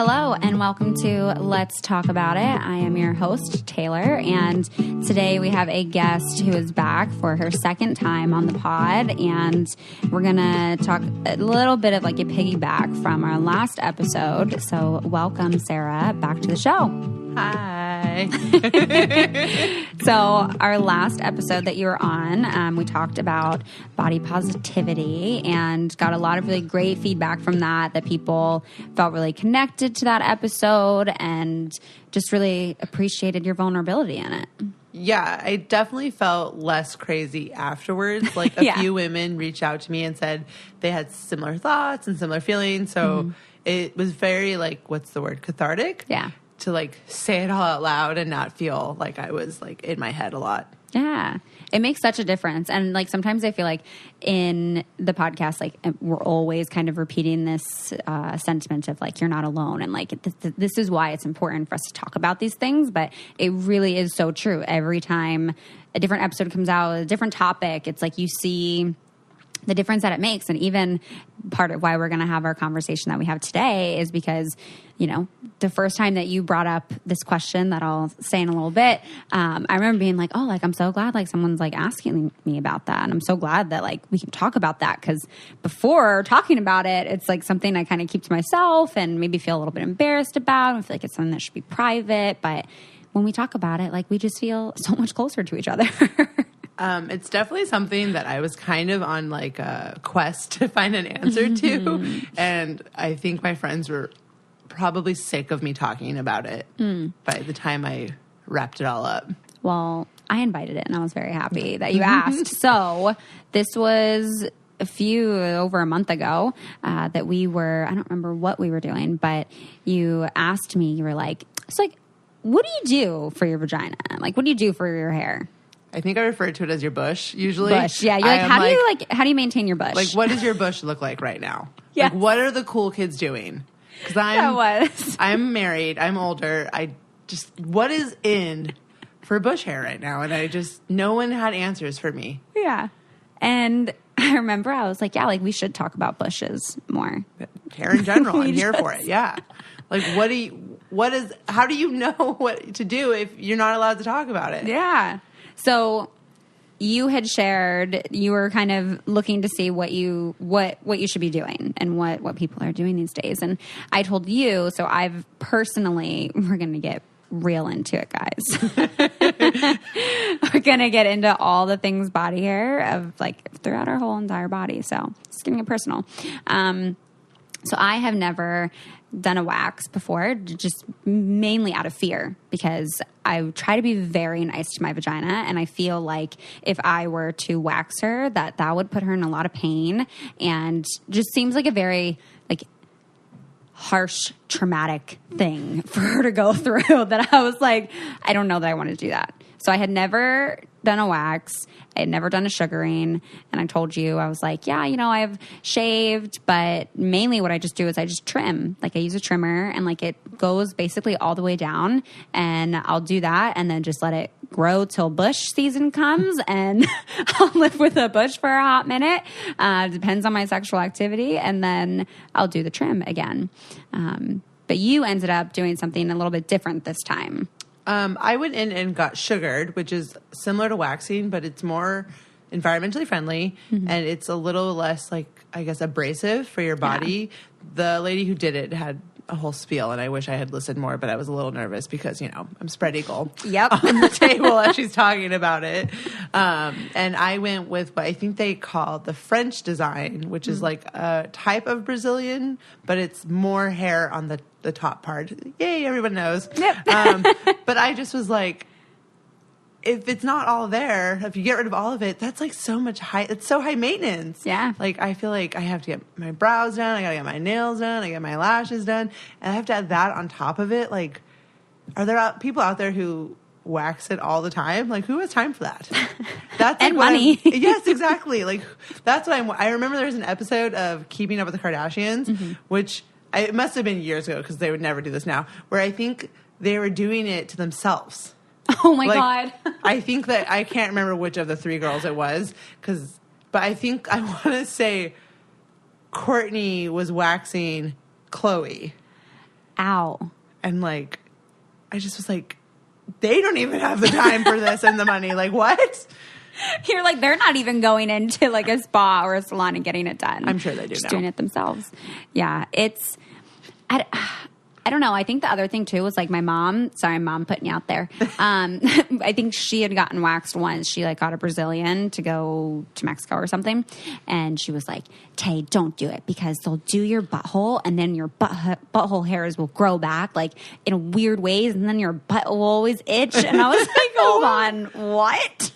Hello and welcome to Let's Talk About It. I am your host, Taylor, and today we have a guest who is back for her second time on the pod, and we're going to talk a little bit of like a piggyback from our last episode. So welcome, Sarah, back to the show. Hi. So our last episode that you were on, we talked about body positivity and got a lot of really great feedback from that people felt really connected to that episode and just really appreciated your vulnerability in it. Yeah, I definitely felt less crazy afterwards. Like a few women reached out to me and said they had similar thoughts and similar feelings. So it was very like, what's the word? Cathartic? Yeah. To like say it all out loud and not feel like I was like in my head a lot. Yeah. It makes such a difference. And like sometimes I feel like in the podcast, like we're always kind of repeating this sentiment of like, you're not alone. And like, this is why it's important for us to talk about these things. But it really is so true. Every time a different episode comes out, a different topic, it's like you see the difference that it makes. And even part of why we're going to have our conversation that we have today is because, you know, the first time that you brought up this question that I'll say in a little bit, I remember being like, oh, like, I'm so glad like someone's like asking me about that. And I'm so glad that like we can talk about that, because before talking about it, it's like something I kind of keep to myself and maybe feel a little bit embarrassed about. I feel like it's something that should be private. But when we talk about it, like we just feel so much closer to each other. It's definitely something that I was kind of on like a quest to find an answer to. And I think my friends were probably sick of me talking about it by the time I wrapped it all up. Well, I invited it and I was very happy that you asked. So this was over a month ago that we were, I don't remember what we were doing, but you asked me, you were like, it's like, what do you do for your vagina? Like, what do you do for your hair? I think I refer to it as your bush usually. Bush, yeah. You're like, how do you maintain your bush? Like, what does your bush look like right now? Yes. Like, what are the cool kids doing? Because I'm married, I'm older. What is in for bush hair right now? And no one had answers for me. Yeah. And I remember I was like, yeah, like we should talk about bushes more. Hair in general, I'm here for it. Yeah. Like, how do you know what to do if you're not allowed to talk about it? Yeah. So you had shared, you were kind of looking to see what you should be doing and what people are doing these days. And I told you, so I've personally, we're going to get real into it, guys. We're going to get into all the things body hair of like throughout our whole entire body. So just getting it personal. So I have never done a wax before, just mainly out of fear, because I try to be very nice to my vagina, and I feel like if I were to wax her, that would put her in a lot of pain, and just seems like a very like harsh, traumatic thing for her to go through, that I was like, I don't know that I want to do that. So I had never done a wax. I had never done a sugaring. And I told you, I was like, yeah, you know, I've shaved, but mainly what I just do is I just trim. Like I use a trimmer and like it goes basically all the way down, and I'll do that and then just let it grow till bush season comes, and I'll live with a bush for a hot minute. Depends on my sexual activity. And then I'll do the trim again. But you ended up doing something a little bit different this time. I went in and got sugared, which is similar to waxing, but it's more environmentally friendly, and it's a little less, like, I guess, abrasive for your body. Yeah. The lady who did it had a whole spiel, and I wish I had listened more, but I was a little nervous because, you know, I'm spread eagle on the table as she's talking about it. And I went with what I think they call the French design, which is like a type of Brazilian, but it's more hair on the top part. Yay, everyone knows. Yep. But I just was like, if it's not all there, if you get rid of all of it, that's like so much it's so high maintenance. Yeah. Like I feel like I have to get my brows done, I gotta get my nails done, I get my lashes done, and I have to add that on top of it. Like, are there people out there who wax it all the time? Like, who has time for that? That's like and money. Yes, exactly. Like, that's what I remember there was an episode of Keeping Up with the Kardashians, which it must have been years ago because they would never do this now, where I think they were doing it to themselves. Oh my God. I think that I can't remember which of the three girls it was, but I think I want to say Courtney was waxing Chloe. Ow. And like, I just was like, they don't even have the time for this and the money. Like, what? You're like, they're not even going into like a spa or a salon and getting it done. I'm sure they do Just now. doing it themselves. Yeah. I don't know. I think the other thing too was like my mom, sorry, mom putting you out there. I think she had gotten waxed once. She like got a Brazilian to go to Mexico or something. And she was like, Tay, don't do it because they'll do your butthole and then your butthole hairs will grow back like in weird ways. And then your butt will always itch. And I was like, hold on, what?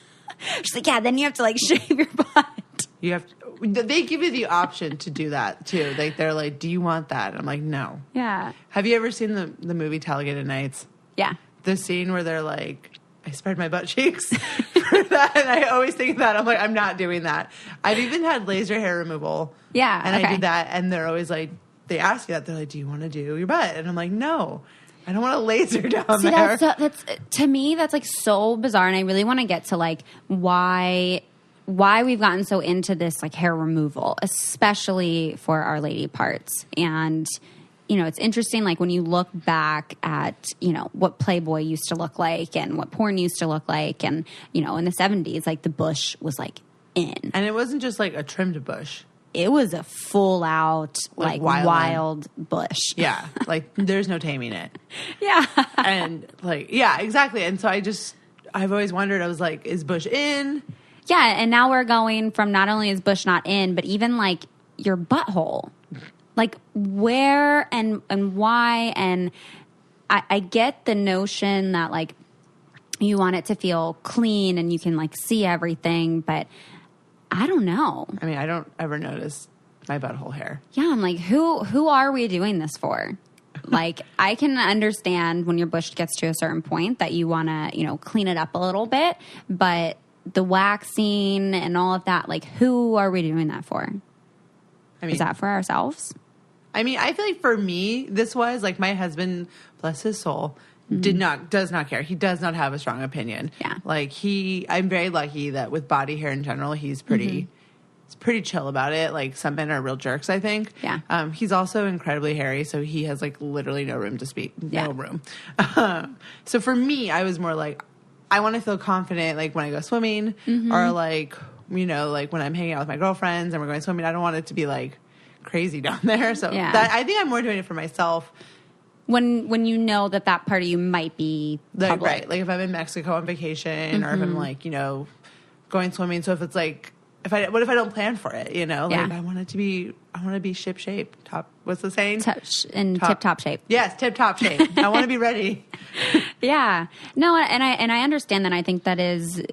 She's like, yeah, then you have to like shave your butt. You have to, they give you the option to do that too. Like they're like, do you want that? And I'm like, no. Yeah. Have you ever seen the movie Talladega Nights? Yeah. The scene where they're like, I spread my butt cheeks for that. And I always think that. I'm like, I'm not doing that. I've even had laser hair removal. Yeah. And okay. I did that. And they're always like, they ask you that. They're like, do you want to do your butt? And I'm like, no. I don't want a laser down there. That's to me, that's like so bizarre. And I really want to get to like why we've gotten so into this like hair removal, especially for our lady parts. And, you know, it's interesting, like when you look back at, you know, what Playboy used to look like and what porn used to look like. And, you know, in the 70s, like the bush was like in. And it wasn't just like a trimmed bush. It was a full out, like wild bush. Yeah. Like there's no taming it. Yeah. And like, yeah, exactly. And so I've always wondered, I was like, is bush in? Yeah. And now we're going from not only is bush not in, but even like your butthole. Like where and why. And I get the notion that like you want it to feel clean and you can like see everything, but I don't know. I mean, I don't ever notice my butthole hair. Yeah, I'm like, who are we doing this for? Like, I can understand when your bush gets to a certain point that you want to, you know, clean it up a little bit, but the waxing and all of that, like, who are we doing that for? I mean, is that for ourselves? I mean, I feel like for me, this was like my husband, bless his soul, does not care. He does not have a strong opinion. Yeah. Like I'm very lucky that with body hair in general, he's pretty chill about it. Like some men are real jerks, I think. Yeah. He's also incredibly hairy, so he has like literally no room to speak. No room. So for me, I was more like, I want to feel confident, like when I go swimming or like, you know, like when I'm hanging out with my girlfriends and we're going swimming, I don't want it to be like crazy down there. So I think I'm more doing it for myself. When you know that part of you might be public. Right. Like if I'm in Mexico on vacation or if I'm like, you know, going swimming. So if it's like, what if I don't plan for it, you know? Like I want to be ship shape. Top, what's the saying? Tip-top shape. Yes, tip-top shape. I want to be ready. Yeah. No, and I understand that. I think that is,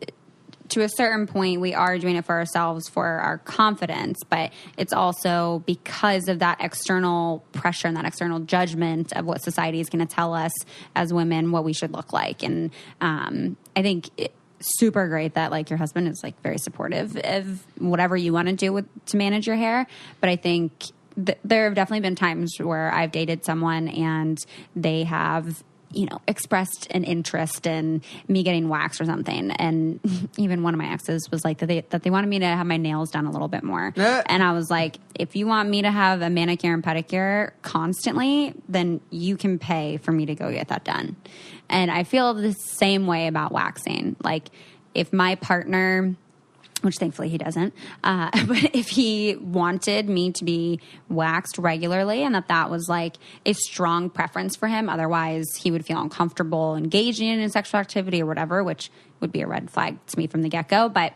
to a certain point, we are doing it for ourselves, for our confidence, but it's also because of that external pressure and that external judgment of what society is going to tell us as women what we should look like. And I think it's super great that like your husband is like very supportive of whatever you want to do to manage your hair. But I think there have definitely been times where I've dated someone and they have, you know, expressed an interest in me getting waxed or something. And even one of my exes was like that they wanted me to have my nails done a little bit more. And I was like, if you want me to have a manicure and pedicure constantly, then you can pay for me to go get that done. And I feel the same way about waxing. Like if my partner, which thankfully he doesn't, but if he wanted me to be waxed regularly and that was like a strong preference for him, otherwise he would feel uncomfortable engaging in sexual activity or whatever, which would be a red flag to me from the get-go. But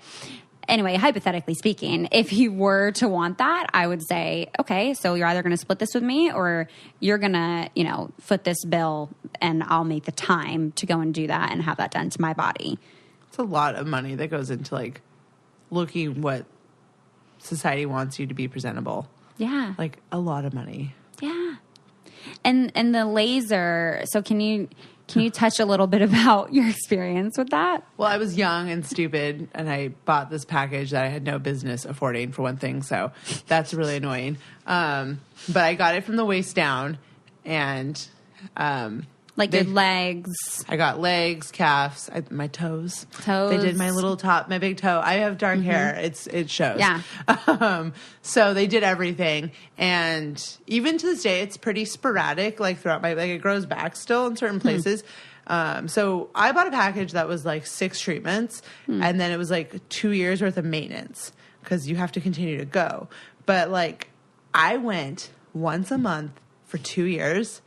anyway, hypothetically speaking, if he were to want that, I would say, okay, so you're either going to split this with me or you're going to, you know, foot this bill and I'll make the time to go and do that and have that done to my body. It's a lot of money that goes into like looking what society wants you to be presentable. Yeah. Like a lot of money. Yeah. And the laser, so can you touch a little bit about your experience with that? Well, I was young and stupid and I bought this package that I had no business affording for one thing. So that's really annoying. But I got it from the waist down and Like your legs. I got legs, calves, my toes. Toes. They did my little top, my big toe. I have dark hair. It shows. Yeah. So they did everything. And even to this day, it's pretty sporadic, like throughout my, like it grows back still in certain places. So I bought a package that was like 6 treatments and then it was like 2 years worth of maintenance because you have to continue to go. But like I went once a month for 2 years.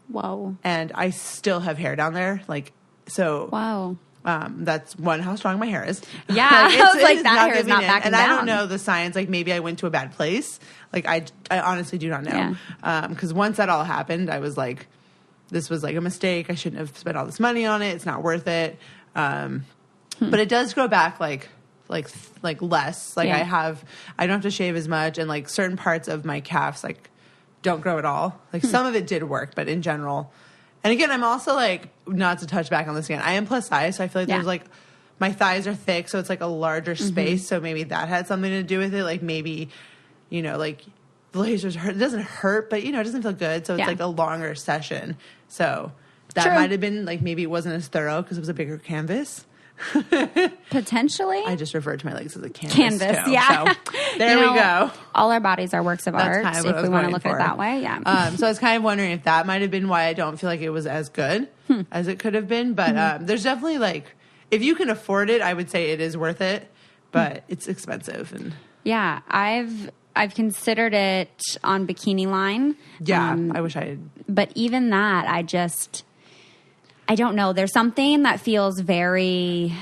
Whoa. And I still have hair down there. Like, so. Wow. That's one, how strong my hair is. Yeah. I was like, that hair is not backing and down. I don't know the science. Like, maybe I went to a bad place. Like, I honestly do not know. Because once that all happened, I was like, this was like a mistake. I shouldn't have spent all this money on it. It's not worth it. But it does grow back like less. Like, I don't have to shave as much. And like certain parts of my calves, like, don't grow at all. Like some of it did work, but in general. And again, I'm also like, not to touch back on this again, I am plus size, so I feel like there's like, my thighs are thick, so it's like a larger space, so maybe that had something to do with it. Like maybe, you know, like the lasers hurt. It doesn't hurt, but you know, it doesn't feel good, so it's like a longer session. So that might have been like, maybe it wasn't as thorough because it was a bigger canvas. Potentially. I just referred to my legs as a canvas too, yeah. So there we go. All our bodies are works of art, kind of if we want to look at it that way. Yeah. So I was kind of wondering if that might have been why I don't feel like it was as good as it could have been. But there's definitely like, if you can afford it, I would say it is worth it. But it's expensive. And yeah, I've considered it on Bikini Line. Yeah, I wish I had. But even that, I don't know. There's something that feels very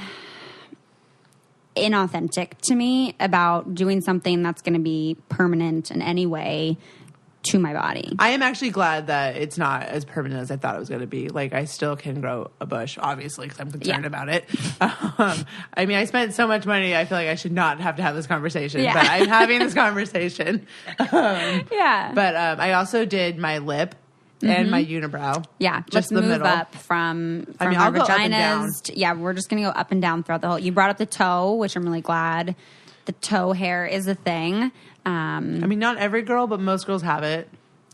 inauthentic to me about doing something that's going to be permanent in any way to my body. I am actually glad that it's not as permanent as I thought it was going to be. Like, I still can grow a bush, obviously, because I'm concerned about it. I mean, I spent so much money, I feel like I should not have to have this conversation. But I'm having this conversation. But I also did my lip. And my unibrow. Yeah, just let's the move middle. up from I mean, our I'll go up and down. vaginas. Yeah, we're just going to go up and down throughout the whole. You brought up the toe, which I'm really glad. The toe hair is a thing. I mean, not every girl, but most girls have it.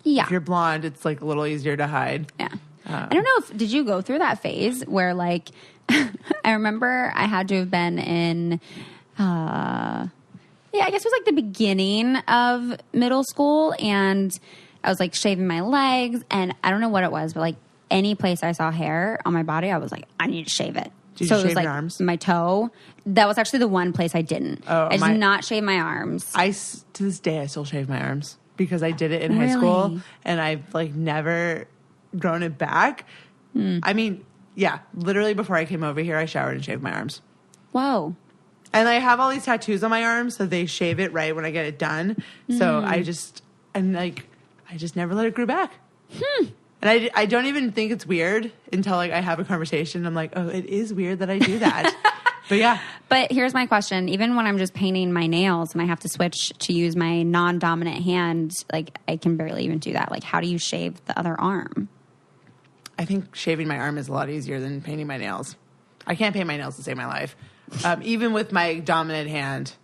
Yeah. If you're blonde, it's like a little easier to hide. Yeah. I don't know did you go through that phase where like, I remember I had to have been in, I guess it was like the beginning of middle school, and I was like shaving my legs, and I don't know what it was, but like any place I saw hair on my body, I was like, I need to shave it. Did so you it was shave like your arms? My toe. That was actually the one place I didn't. I did not shave my arms. To this day, I still shave my arms because I did it in high school, and I've like never grown it back. I mean, yeah, literally before I came over here, I showered and shaved my arms. Whoa. And I have all these tattoos on my arms, so they shave it right when I get it done. So I just never let it grow back. And I don't even think it's weird until like I have a conversation. I'm like, oh, it is weird that I do that. But yeah. But here's my question. Even when I'm just painting my nails and I have to switch to use my non-dominant hand, like I can barely even do that. Like, how do you shave the other arm? I think shaving my arm is a lot easier than painting my nails. I can't paint my nails to save my life. Even with my dominant hand.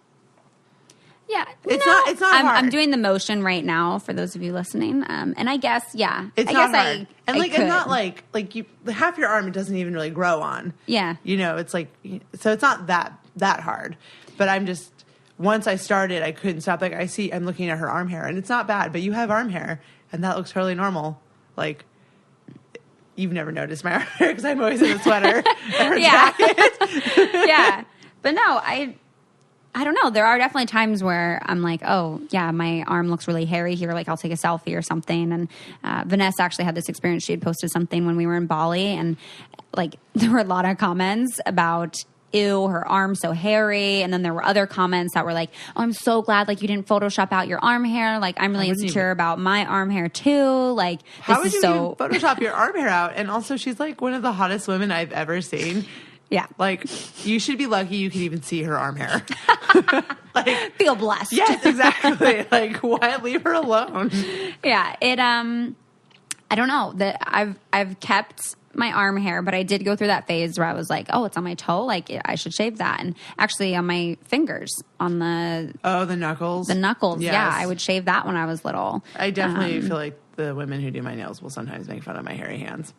Yeah, it's not hard. I'm doing the motion right now for those of you listening, and I guess it's I not guess hard. And like, it's not like you half your arm it doesn't even really grow on. Yeah, you know, it's like, so it's not that hard. But I'm just, once I started, I couldn't stop. Like I'm looking at her arm hair, and it's not bad, but you have arm hair, and that looks totally normal. Like, you've never noticed my arm hair because I'm always in a sweater and her jacket. Yeah, but no, I don't know. There are definitely times where I'm like, oh, yeah, my arm looks really hairy here. Like, I'll take a selfie or something. And Vanessa actually had this experience. She had posted something when we were in Bali. And, like, there were a lot of comments about, ew, her arm's so hairy. And then there were other comments that were like, oh, I'm so glad, like, you didn't Photoshop out your arm hair. Like, I'm really insecure about my arm hair, too. Like, how would you even Photoshop your arm hair out? And also, she's, like, one of the hottest women I've ever seen. Yeah. Like, you should be lucky you can even see her arm hair. Like, feel blessed. Yes, exactly. Like, why leave her alone? Yeah. I don't know that I've kept my arm hair, but I did go through that phase where I was like, oh, it's on my toe. Like, I should shave that. And actually on my fingers, on the knuckles. The knuckles. Yes. Yeah. I would shave that when I was little. I definitely feel like the women who do my nails will sometimes make fun of my hairy hands,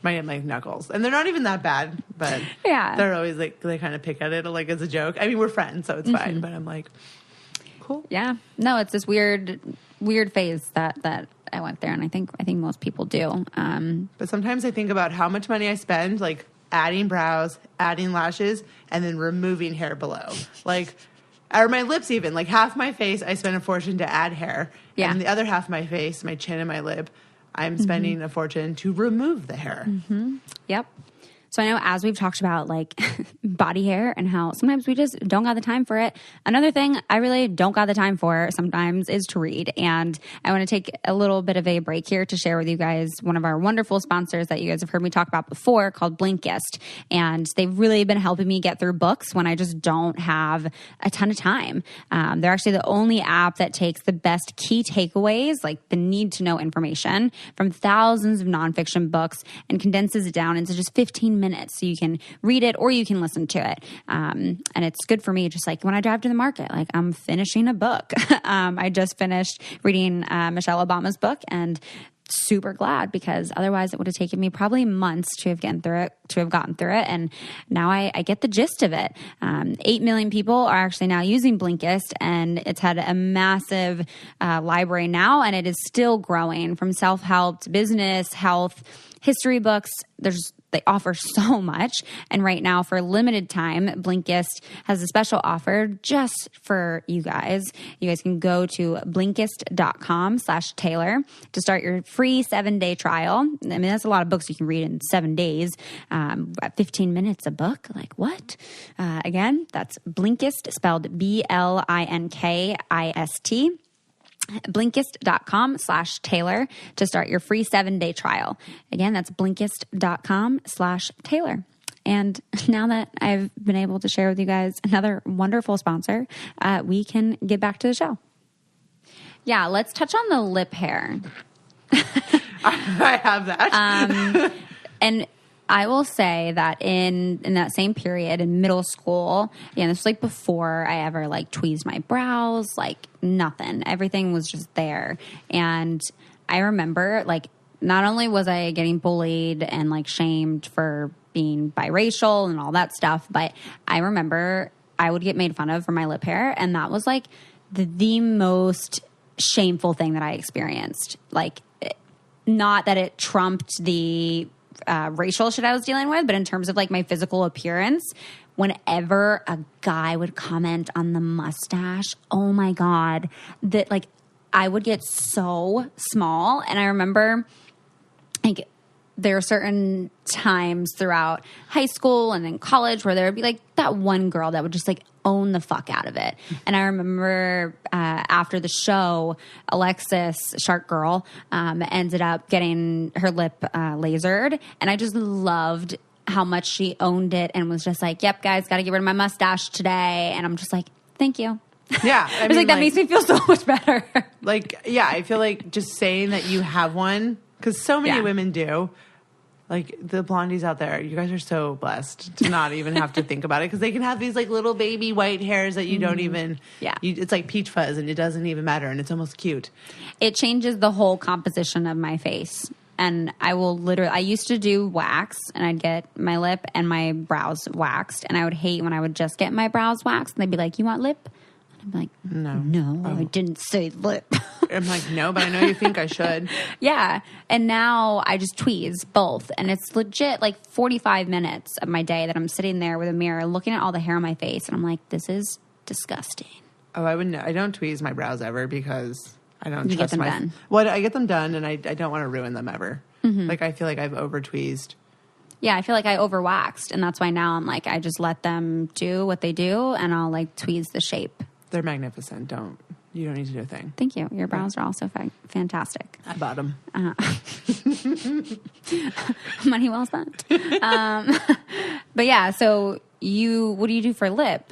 my knuckles, and they're not even that bad, but Yeah. they're always like, they kind of pick at it like as a joke. I mean, we're friends, so it's fine, but I'm like, cool. Yeah. No, it's this weird phase that I went there, and I think most people do. But sometimes I think about how much money I spend, like adding brows, adding lashes, and then removing hair below. Like, or my lips even. Like half my face, I spend a fortune to add hair. Yeah. And the other half of my face, my chin and my lip, I'm spending a fortune to remove the hair. Yep. So I know as we've talked about like body hair and how sometimes we just don't got the time for it. Another thing I really don't got the time for sometimes is to read. And I want to take a little bit of a break here to share with you guys one of our wonderful sponsors that you guys have heard me talk about before called Blinkist. And they've really been helping me get through books when I just don't have a ton of time. They're actually the only app that takes the best key takeaways, like the need to know information from thousands of nonfiction books and condenses it down into just 15 minutes, so you can read it or you can listen to it. And it's good for me, just like when I drive to the market, like I'm finishing a book. I just finished reading Michelle Obama's book, and super glad, because otherwise it would have taken me probably months to have gotten through it. And now I get the gist of it. 8 million people are actually now using Blinkist, and it's had a massive library now, and it is still growing, from self-help to business, health, history books. They offer so much. And right now, for a limited time, Blinkist has a special offer just for you guys. You guys can go to Blinkist.com/Taylor to start your free 7-day trial. I mean, that's a lot of books you can read in 7 days. At 15 minutes a book. Like, what? Again, that's Blinkist, spelled Blinkist. Blinkist.com/Taylor to start your free 7-day trial. Again, that's Blinkist.com/Taylor. And now that I've been able to share with you guys another wonderful sponsor, we can get back to the show. Yeah, let's touch on the lip hair. I have that. And I will say that in that same period in middle school, this was like before I ever like tweezed my brows, like nothing. Everything was just there. And I remember, like, not only was I getting bullied and like shamed for being biracial and all that stuff, but I remember I would get made fun of for my lip hair. And that was like the most shameful thing that I experienced. Like, not that it trumped the racial shit I was dealing with, but in terms of like my physical appearance, whenever a guy would comment on the mustache, oh my God, that like I would get so small. And I remember like there are certain times throughout high school and in college where there would be like that one girl that would just like own the fuck out of it. And I remember after the show, Alexis, Shark Girl, ended up getting her lip lasered. And I just loved how much she owned it and was just like, yep, guys, got to get rid of my mustache today. And I'm just like, thank you. Yeah. I was like, that makes me feel so much better. Like, yeah, I feel like just saying that you have one, because so many women do. Like, the blondies out there, you guys are so blessed to not even have to think about it, because they can have these like little baby white hairs that you don't even, it's like peach fuzz and it doesn't even matter, and it's almost cute. It changes the whole composition of my face. And I used to do wax, and I'd get my lip and my brows waxed, and I would hate when I would just get my brows waxed, and they'd be like, you want lip? I'm like, no, I didn't say lip. I'm like, no, but I know you think I should. Yeah. And now I just tweeze both. And it's legit like 45 minutes of my day that I'm sitting there with a mirror looking at all the hair on my face. And I'm like, this is disgusting. Oh, I don't tweeze my brows ever, because I don't trust get them done. Well, I get them done, and I don't want to ruin them ever. Mm-hmm. Like, I feel like I've over tweezed. Yeah, I feel like I overwaxed. And that's why now I'm like, I just let them do what they do, and I'll like tweeze the shape. They're magnificent. You don't need to do a thing. Thank you. Your brows are also fantastic. I bought them. Money well spent. But yeah, so what do you do for lip?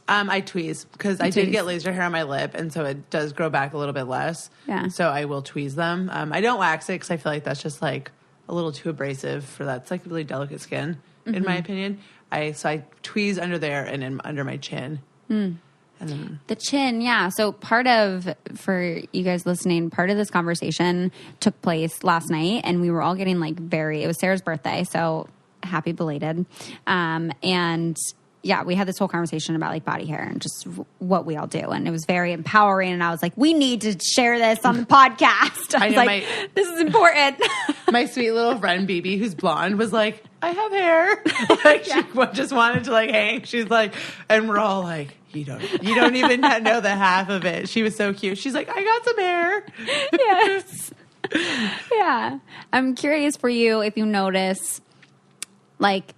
I tweeze, because I did get laser hair on my lip, and so it does grow back a little bit less. Yeah. So I will tweeze them. I don't wax it, because I feel like that's just like a little too abrasive for that. It's like really delicate skin, in my opinion. So I tweeze under there and under my chin. And then The chin, yeah. So for you guys listening, part of this conversation took place last night, and we were all getting like it was Sarah's birthday, so happy belated. And yeah, we had this whole conversation about like body hair and just what we all do. And it was very empowering. And I was like, we need to share this on the podcast. I was like, this is important. My sweet little friend, BB, who's blonde, was like, I have hair. Like, she just wanted to like hang. She's like, and we're all like, you don't even know the half of it. She was so cute. She's like, I got some hair. Yes. Yeah. I'm curious for you if you notice, like,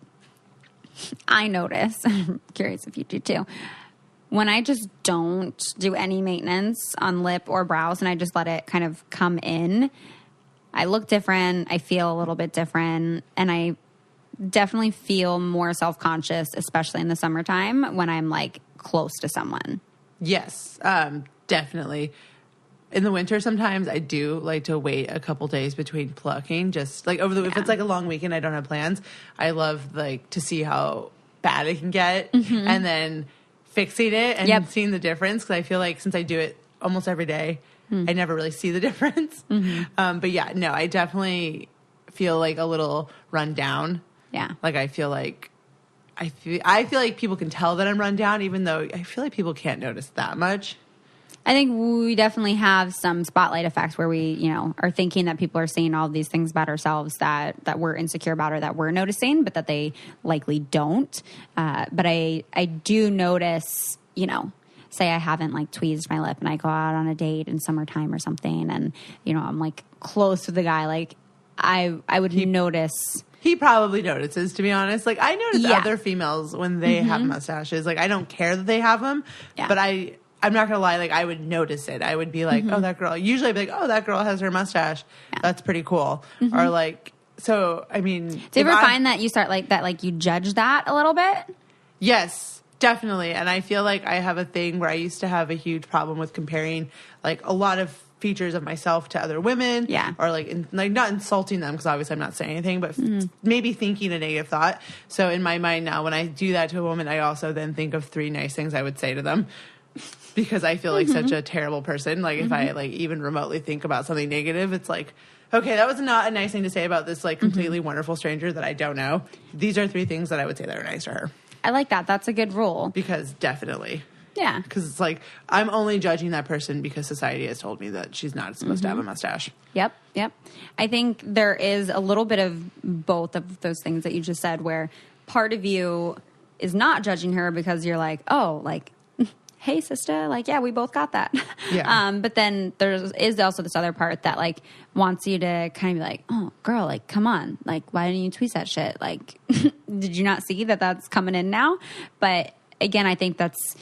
I notice, I'm curious if you do too, when I just don't do any maintenance on lip or brows and I just let it kind of come in, I look different, I feel a little bit different, and I definitely feel more self-conscious, especially in the summertime when I'm like close to someone. Yes, definitely. In the winter, sometimes I do like to wait a couple days between plucking. Just like if it's like a long weekend, I don't have plans. I love like to see how bad it can get, and then fixing it and seeing the difference. Because I feel like since I do it almost every day, I never really see the difference. But yeah, no, I definitely feel like a little run down. Yeah, like I feel like people can tell that I'm run down, even though I feel like people can't notice that much. I think we definitely have some spotlight effects where we, are thinking that people are saying all of these things about ourselves that we're insecure about or that we're noticing, but that they likely don't. But I do notice, say I haven't like tweezed my lip and I go out on a date in summertime or something, and I'm like close with the guy, like I would notice. He probably notices, to be honest. Like, I notice other females when they have mustaches. Like, I don't care that they have them, but I'm not going to lie, like, I would notice it. I would be like, oh, that girl. Usually I'd be like, oh, that girl has her mustache. Yeah. That's pretty cool. Or, like, so, I mean. Do you ever find that you start like that, like, you judge that a little bit? Yes, definitely. And I feel like I have a thing where I used to have a huge problem with comparing, like, a lot of features of myself to other women. Yeah. Or, like, not insulting them, because obviously I'm not saying anything, but maybe thinking a negative thought. So, in my mind now, when I do that to a woman, I also then think of 3 nice things I would say to them. Because I feel like such a terrible person. Like, if I, like, even remotely think about something negative, it's like, okay, that was not a nice thing to say about this, like, completely wonderful stranger that I don't know. These are 3 things that I would say that are nice to her. I like that. That's a good rule. Because definitely. Yeah. Because it's like, I'm only judging that person because society has told me that she's not supposed to have a mustache. Yep. I think there is a little bit of both of those things that you just said, where part of you is not judging her because you're like, oh, like, hey, sister, like, yeah, we both got that. Yeah. But then there is also this other part that, like, wants you to kind of be like, oh, girl, like, come on. Like, why didn't you tweet that shit? Like, did you not see that that's coming in now? But, again, I think that's,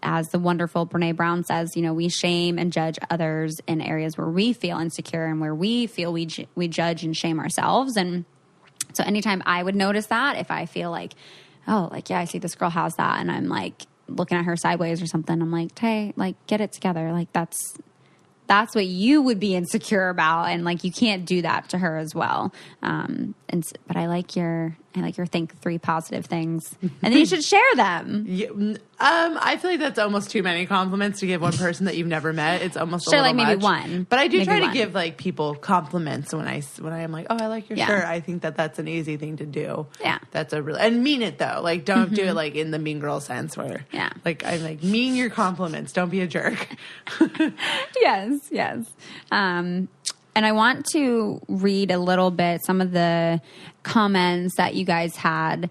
as the wonderful Brene Brown says, we shame and judge others in areas where we feel insecure and where we feel we judge and shame ourselves. And so anytime I would notice that, if I feel like, oh, like, yeah, I see this girl has that, and I'm, like, looking at her sideways or something, I'm like, hey, like, get it together. Like, that's what you would be insecure about, and like, you can't do that to her as well. But I like your think 3 positive things, and then you should share them. Yeah, I feel like that's almost too many compliments to give one person that you've never met. It's almost a little like maybe much. one, but I do try to give like people compliments when I am like, oh, I like your shirt. I think that's an easy thing to do. Yeah, that's a really, and mean it though. Like, don't do it like in the mean girl sense where like, I'm like, mean your compliments. Don't be a jerk. Yes. And I want to read a little bit some of the comments that you guys had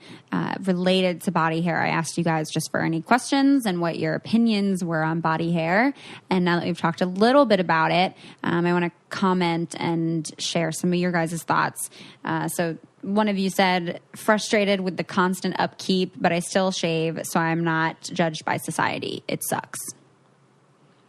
related to body hair. I asked you guys just for any questions and what your opinions were on body hair. And now that we've talked a little bit about it, I want to comment and share some of your guys' thoughts. So one of you said, frustrated with the constant upkeep, but I still shave, so I'm not judged by society. It sucks.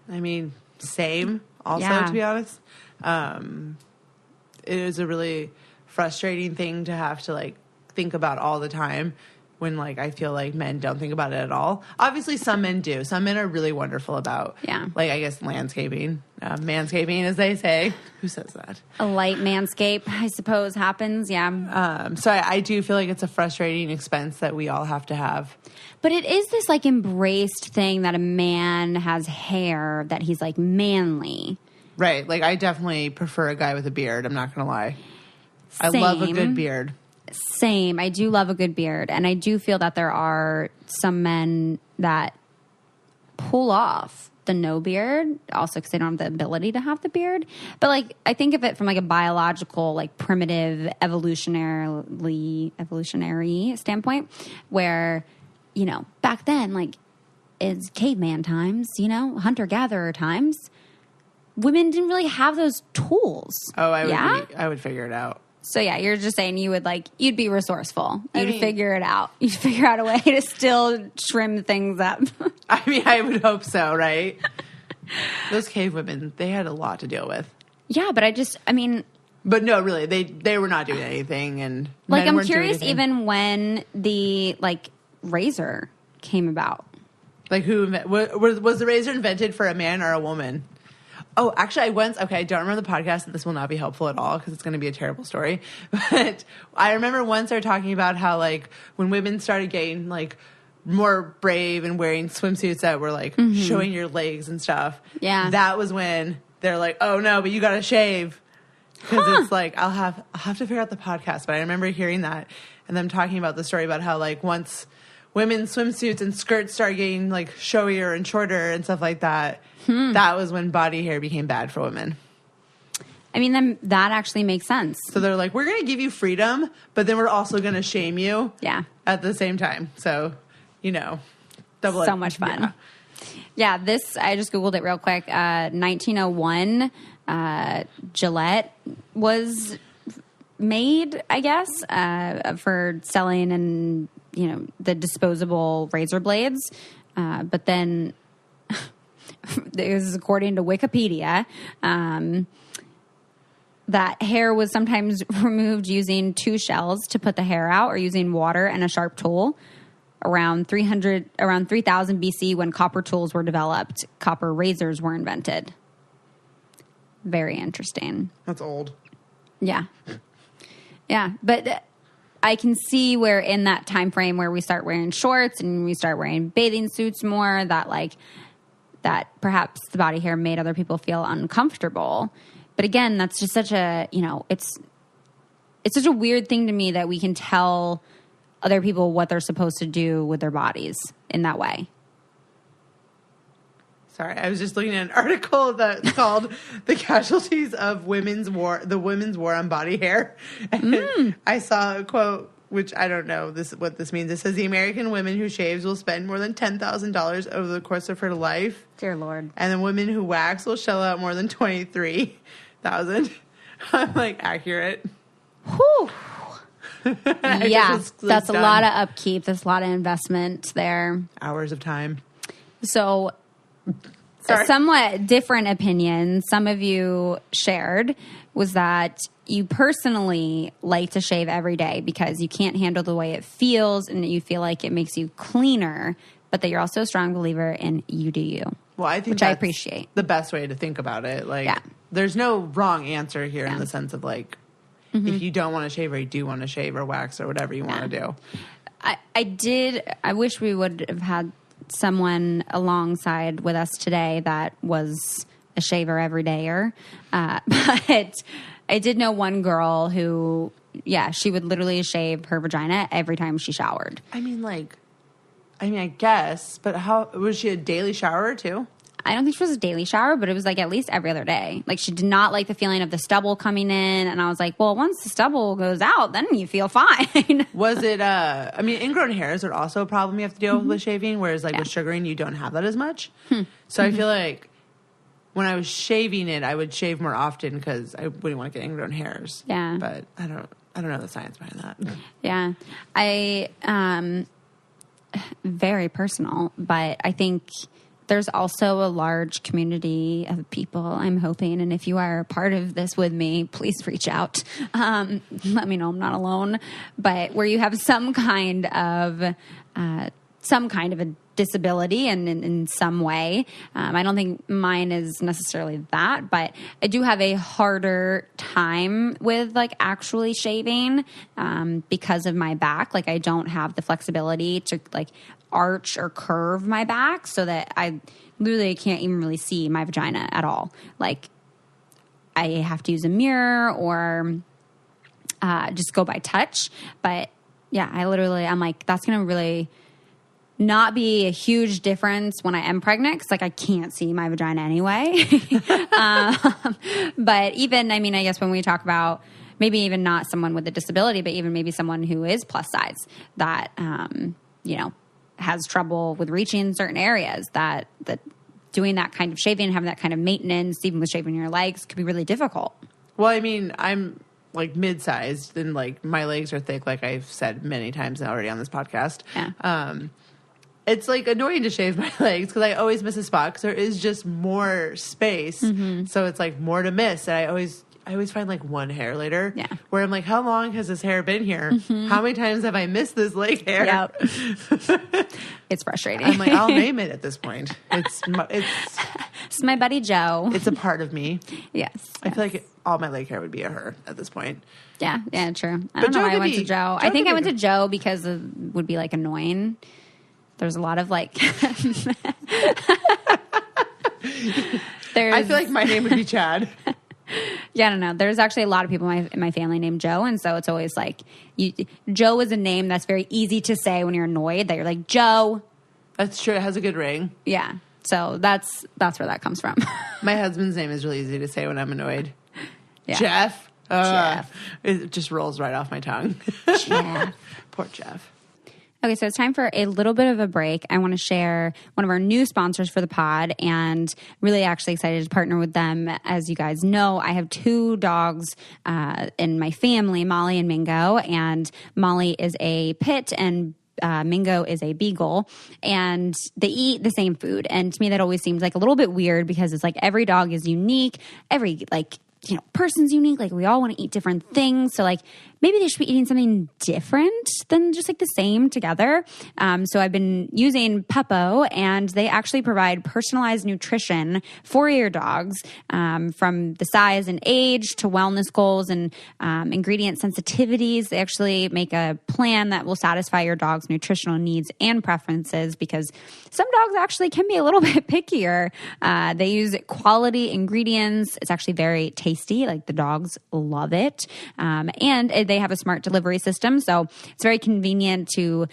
I mean, same also, to be honest. It is a really frustrating thing to have to like think about all the time, when like I feel like men don't think about it at all. Obviously, some men do. Some men are really wonderful about, like I guess landscaping, manscaping, as they say. Who says that? A light manscape, I suppose, happens. Yeah. So I do feel like it's a frustrating expense that we all have to have. But it is this like embraced thing that a man has hair, that he's like manly. Right. Like I definitely prefer a guy with a beard. I'm not going to lie. Same. I love a good beard. Same. I do love a good beard. And I do feel that there are some men that pull off the no beard, also because they don't have the ability to have the beard. But like, I think of it from like a biological, like primitive, evolutionary standpoint, where, you know, back then, like, it's caveman times, you know, hunter-gatherer times, women didn't really have those tools. Oh, I would figure it out. So yeah, you're just saying you'd be resourceful. You'd figure it out. You'd figure out a way to still trim things up. I mean, I would hope so, right? Those cave women, they had a lot to deal with. Yeah, but but no, really, they were not doing anything, and like I'm curious even when the like razor came about. Like was the razor invented for a man or a woman? Oh, actually, I don't remember the podcast, and this will not be helpful at all because it's going to be a terrible story. But I remember once they were talking about how, like, when women started getting, like, more brave and wearing swimsuits that were, like, showing your legs and stuff. Yeah. That was when they're like, oh, no, but you got to shave. Because it's like, I'll have to figure out the podcast. But I remember hearing that and them talking about the story about how, like, once women's swimsuits and skirts started getting, like, showier and shorter and stuff like that, that was when body hair became bad for women. I mean, then that actually makes sense. So they're like, we're going to give you freedom, but then we're also going to shame you at the same time. So, you know. So much fun. Yeah, this, I just Googled it real quick. 1901, Gillette was made, I guess, for selling and, you know, the disposable razor blades. But then... this is according to Wikipedia, that hair was sometimes removed using two shells to put the hair out, or using water and a sharp tool. Around 3000 BC, when copper tools were developed, copper razors were invented. Very interesting. That's old. Yeah. Yeah, but I can see where in that time frame where we start wearing shorts and we start wearing bathing suits more, that perhaps the body hair made other people feel uncomfortable. But again, that's just such a, you know, it's such a weird thing to me that we can tell other people what they're supposed to do with their bodies in that way. Sorry, I was just looking at an article that's called "The Casualties of Women's War: The Women's War on Body Hair." And I saw a quote, which I don't know what this means. It says the American woman who shaves will spend more than $10,000 over the course of her life. Dear Lord. And the women who wax will shell out more than $23,000. I'm like, accurate. Whew. Yeah, that's a lot of upkeep. That's a lot of investment there. Hours of time. So, a somewhat different opinion some of you shared was that you personally like to shave every day because you can't handle the way it feels and you feel like it makes you cleaner, but that you're also a strong believer in you do you. Well, I think which I appreciate. The best way to think about it. Like, there's no wrong answer here in the sense of like, if you don't want to shave or you do want to shave or wax or whatever you want to do. I wish we would have had someone alongside with us today that was a shaver every dayer. But I did know one girl who, she would literally shave her vagina every time she showered. I guess, but how was she a daily shower too? I don't think she was a daily shower, but it was like at least every other day. Like she did not like the feeling of the stubble coming in. And I was like, well, once the stubble goes out, then you feel fine. Was it, ingrown hairs are also a problem you have to deal with shaving, whereas like with sugaring, you don't have that as much. So I feel like when I was shaving it, I would shave more often because I wouldn't want to get ingrown hairs. Yeah. But I don't know the science behind that. Yeah. Very personal, but I think There's also a large community of people, I'm hoping. And if you are a part of this with me, please reach out. Let me know I'm not alone. But where you have some kind of a disability and in some way. I don't think mine is necessarily that, but I do have a harder time with like actually shaving because of my back. Like I don't have the flexibility to like arch or curve my back so that I literally can't even really see my vagina at all. Like I have to use a mirror or just go by touch. But yeah, I'm like, that's going to really not be a huge difference when I am pregnant because like I can't see my vagina anyway. But even, I mean, I guess when we talk about maybe even not someone with a disability, but even maybe someone who is plus size that, has trouble with reaching certain areas that doing that kind of shaving and having that kind of maintenance, even with shaving your legs, could be really difficult. Well, I mean, I'm like mid-sized and like my legs are thick, like I've said many times already on this podcast. Yeah. It's like annoying to shave my legs because I always miss a spot because there is just more space. Mm-hmm. So it's like more to miss. And I always find like one hair later where I'm like, how long has this hair been here? Mm-hmm. How many times have I missed this leg hair? Yep. It's frustrating. I'm like, I'll name it at this point. It's my buddy Joe. It's a part of me. Yes. I feel like all my leg hair would be a her at this point. Yeah, true. I don't know why I went to Joe. I think I went to Joe because it would be like annoying. There's a lot of like... I feel like my name would be Chad. Yeah, I don't know. There's actually a lot of people in my family named Joe, and so it's always like... Joe is a name that's very easy to say when you're annoyed, that you're like, Joe. That's true. It has a good ring. Yeah. So that's where that comes from. My husband's name is really easy to say when I'm annoyed. Yeah. Jeff. Jeff. It just rolls right off my tongue. Jeff. Poor Jeff. Okay, so it's time for a little bit of a break. I want to share one of our new sponsors for the pod and really actually excited to partner with them. As you guys know, I have 2 dogs in my family, Molly and Mingo, and Molly is a pit and Mingo is a beagle, and they eat the same food. And to me, that always seems like a little bit weird because it's like every dog is unique. Every person's unique. Like we all want to eat different things. So like maybe they should be eating something different than just like the same together. So I've been using Puppo, and they actually provide personalized nutrition for your dogs, from the size and age to wellness goals and ingredient sensitivities. They actually make a plan that will satisfy your dog's nutritional needs and preferences, because some dogs actually can be a little bit pickier. They use quality ingredients. It's actually very tasty. Like the dogs love it. And they have a smart delivery system. So it's very convenient to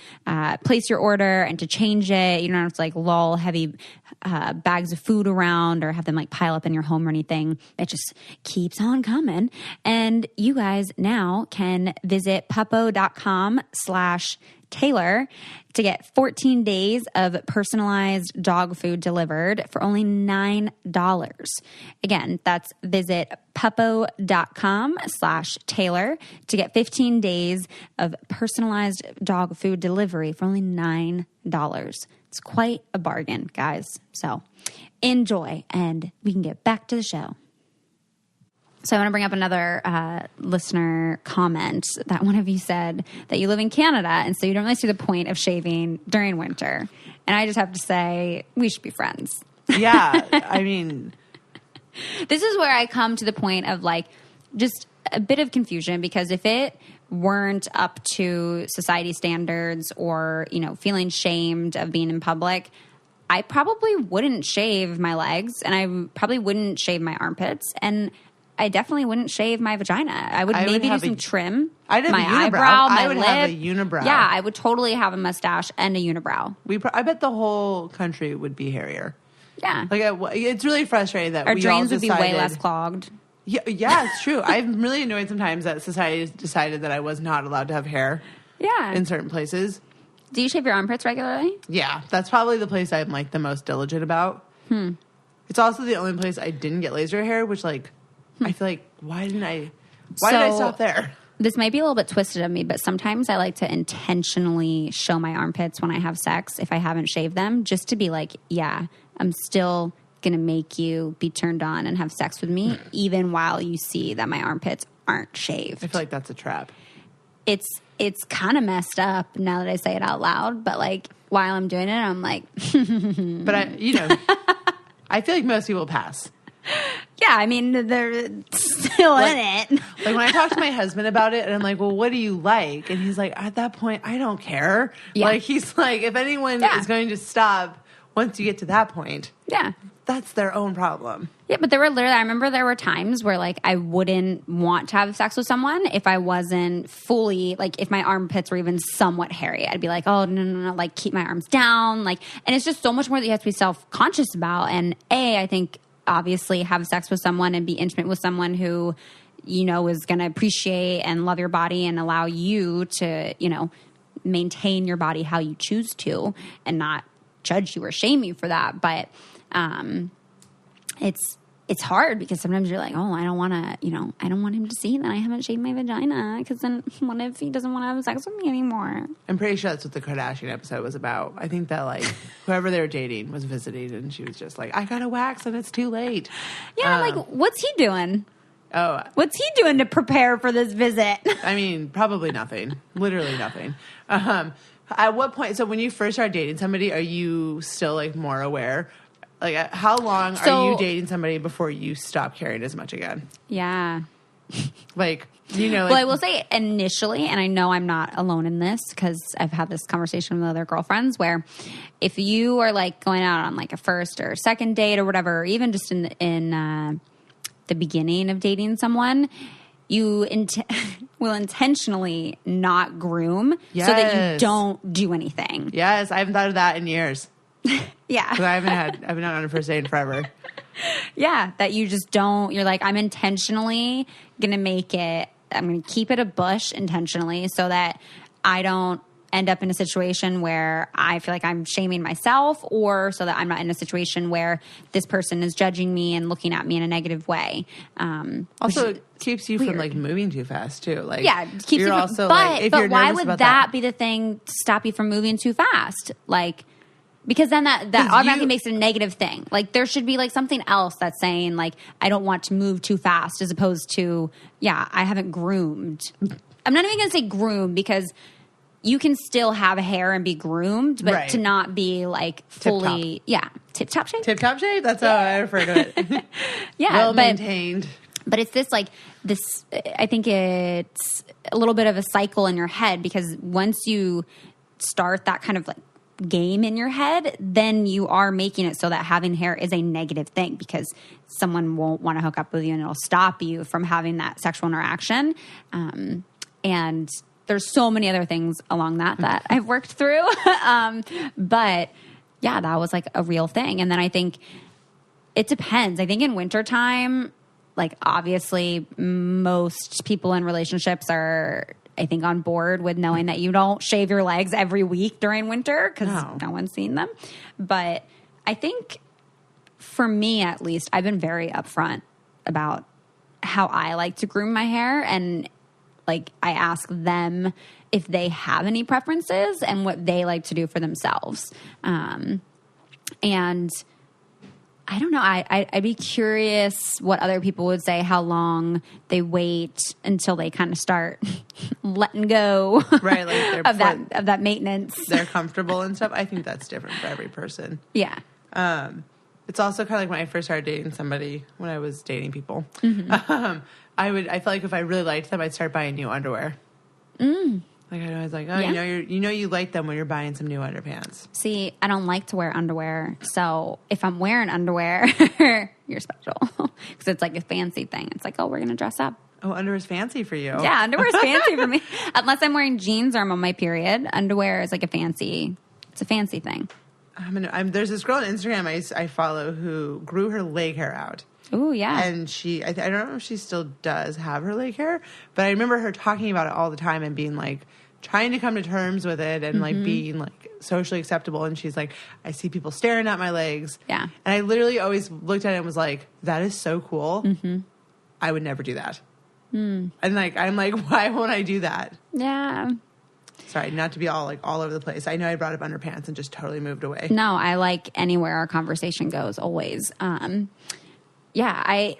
place your order and to change it. You don't have to like lull heavy bags of food around or have them like pile up in your home or anything. It just keeps on coming. And you guys now can visit puppo.com/Taylor to get 14 days of personalized dog food delivered for only $9. Again, that's visit puppo.com/Taylor to get 15 days of personalized dog food delivery for only $9. It's quite a bargain, guys. So enjoy, and we can get back to the show. So I want to bring up another listener comment that one of you said that you live in Canada, and so you don't really see the point of shaving during winter. And I just have to say, we should be friends. Yeah, I mean... This is where I come to the point of like just a bit of confusion, because if it weren't up to society standards or, feeling shamed of being in public, I probably wouldn't shave my legs, and I probably wouldn't shave my armpits, and I definitely wouldn't shave my vagina. I would maybe do some trim. I'd have my a unibrow. Eyebrow, my I would lip. have a unibrow. Yeah, I would totally have a mustache and a unibrow. I bet the whole country would be hairier. Yeah. Like it's really frustrating that our we drains all would be way less clogged. Yeah, it's true. I'm really annoyed sometimes that society decided that I was not allowed to have hair. Yeah. In certain places. Do you shave your armpits regularly? Yeah, that's probably the place I'm like the most diligent about. It's also the only place I didn't get laser hair, which like I feel like why did I stop there? This might be a little bit twisted of me, but sometimes I like to intentionally show my armpits when I have sex if I haven't shaved them, just to be like, yeah, I'm still going to make you be turned on and have sex with me, even while you see that my armpits aren't shaved. I feel like that's a trap. It's kind of messed up now that I say it out loud, but like while I'm doing it, I'm like, but I feel like most people pass. Yeah, I mean, they're still in it. Like when I talk to my husband about it and I'm like, well, what do you like? And he's like, at that point, I don't care. Yeah. Like he's like, if anyone is going to stop once you get to that point, that's their own problem. Yeah, but I remember there were times where like I wouldn't want to have sex with someone if I wasn't fully, like if my armpits were even somewhat hairy. I'd be like, oh, no, like keep my arms down. Like, and it's just so much more that you have to be self-conscious about. And I think obviously have sex with someone and be intimate with someone who, is going to appreciate and love your body and allow you to, maintain your body how you choose to and not judge you or shame you for that. But it's hard because sometimes you're like, oh, I don't want to, I don't want him to see that I haven't shaved my vagina because then what if he doesn't want to have sex with me anymore? I'm pretty sure that's what the Kardashian episode was about. I think that like whoever they were dating was visiting and she was just like, I got to wax and it's too late. Yeah, like what's he doing? Oh, what's he doing to prepare for this visit? I mean, probably nothing. Literally nothing. At what point? So when you first start dating somebody, are you still like more aware? Like, how long are you dating somebody before you stop caring as much again? Yeah. Like, well, I will say initially, and I know I'm not alone in this because I've had this conversation with other girlfriends where if you are like going out on like a first or second date or whatever, or even just in the beginning of dating someone, you will intentionally not groom so that you don't do anything. Yes, I haven't thought of that in years. Yeah. Because I've been out on a first date in forever. Yeah, that you just don't, you're like, I'm intentionally going to keep it a bush intentionally so that I don't end up in a situation where I feel like I'm shaming myself or so that I'm not in a situation where this person is judging me and looking at me in a negative way. Also, it keeps you from like moving too fast too. Like, yeah, it keeps you from, also like, if but you're why nervous would about that be the thing to stop you from moving too fast? Like, because then that automatically makes it a negative thing. Like there should be like something else that's saying like, I don't want to move too fast as opposed to, I haven't groomed. I'm not even going to say groom because you can still have hair and be groomed, but to not be like fully, tip-top shape. Tip-top shape? That's how I refer to it. Well-maintained. But it's this, I think it's a little bit of a cycle in your head because once you start that kind of like game in your head, then you are making it so that having hair is a negative thing because someone won't want to hook up with you and it'll stop you from having that sexual interaction. And there's so many other things along that I've worked through. But yeah, that was like a real thing. And then I think it depends. I think in wintertime, like obviously most people in relationships are, I think, on board with knowing that you don't shave your legs every week during winter because no one's seen them. But I think for me, at least, I've been very upfront about how I like to groom my hair. And like I ask them if they have any preferences and what they like to do for themselves. And I don't know. I'd be curious what other people would say, how long they wait until they kind of start letting go right, like of that maintenance. They're comfortable and stuff. I think that's different for every person. Yeah. It's also kind of like when I first started dating somebody, when I was dating people. Mm-hmm. I felt like if I really liked them, I'd start buying new underwear. Like I was like, you like them when you're buying some new underpants. See, I don't like to wear underwear, so if I'm wearing underwear, you're special because it's like a fancy thing. It's like, oh, we're gonna dress up. Oh, underwear's fancy for you. Yeah, underwear's fancy for me. Unless I'm wearing jeans or I'm on my period, underwear is like a fancy thing. There's this girl on Instagram I follow who grew her leg hair out. Oh, yeah. And I don't know if she still does have her leg hair, but I remember her talking about it all the time and being like, trying to come to terms with it and like being like socially acceptable. And she's like, I see people staring at my legs. Yeah. And I literally always looked at it and was like, that is so cool. Mm-hmm. I would never do that. And like, I'm like, why won't I do that? Yeah. Sorry, not to be all over the place. I know I brought up underpants and just totally moved away. No, I like anywhere our conversation goes, always. Yeah, I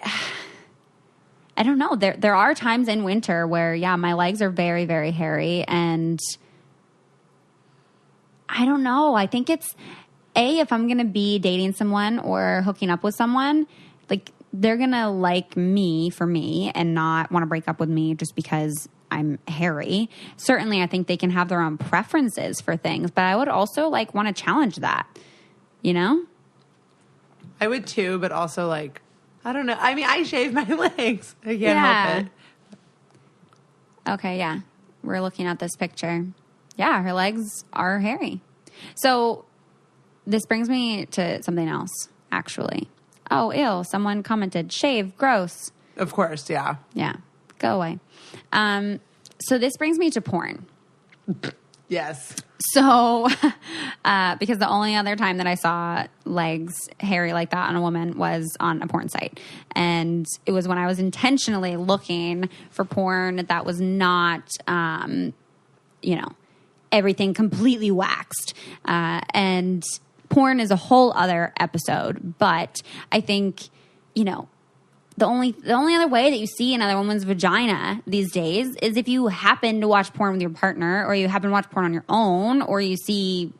don't know. There are times in winter where, yeah, my legs are very, very hairy, and I don't know. I think it's, if I'm going to be dating someone or hooking up with someone, like, they're going to like me for me and not want to break up with me just because I'm hairy. Certainly, I think they can have their own preferences for things, but I would also like want to challenge that, you know? I would too, but also like, I don't know. I mean, I shave my legs. I can't help it. Okay, yeah. We're looking at this picture. Yeah, her legs are hairy. So this brings me to something else, actually. Oh, ew. Someone commented, shave, gross. Of course, yeah. Yeah, go away. So this brings me to porn. Yes. So, because the only other time that I saw legs hairy like that on a woman was on a porn site. And it was when I was intentionally looking for porn that was not, everything completely waxed. And porn is a whole other episode. But I think, the only other way that you see another woman's vagina these days is if you happen to watch porn with your partner, or you happen to watch porn on your own, or you see,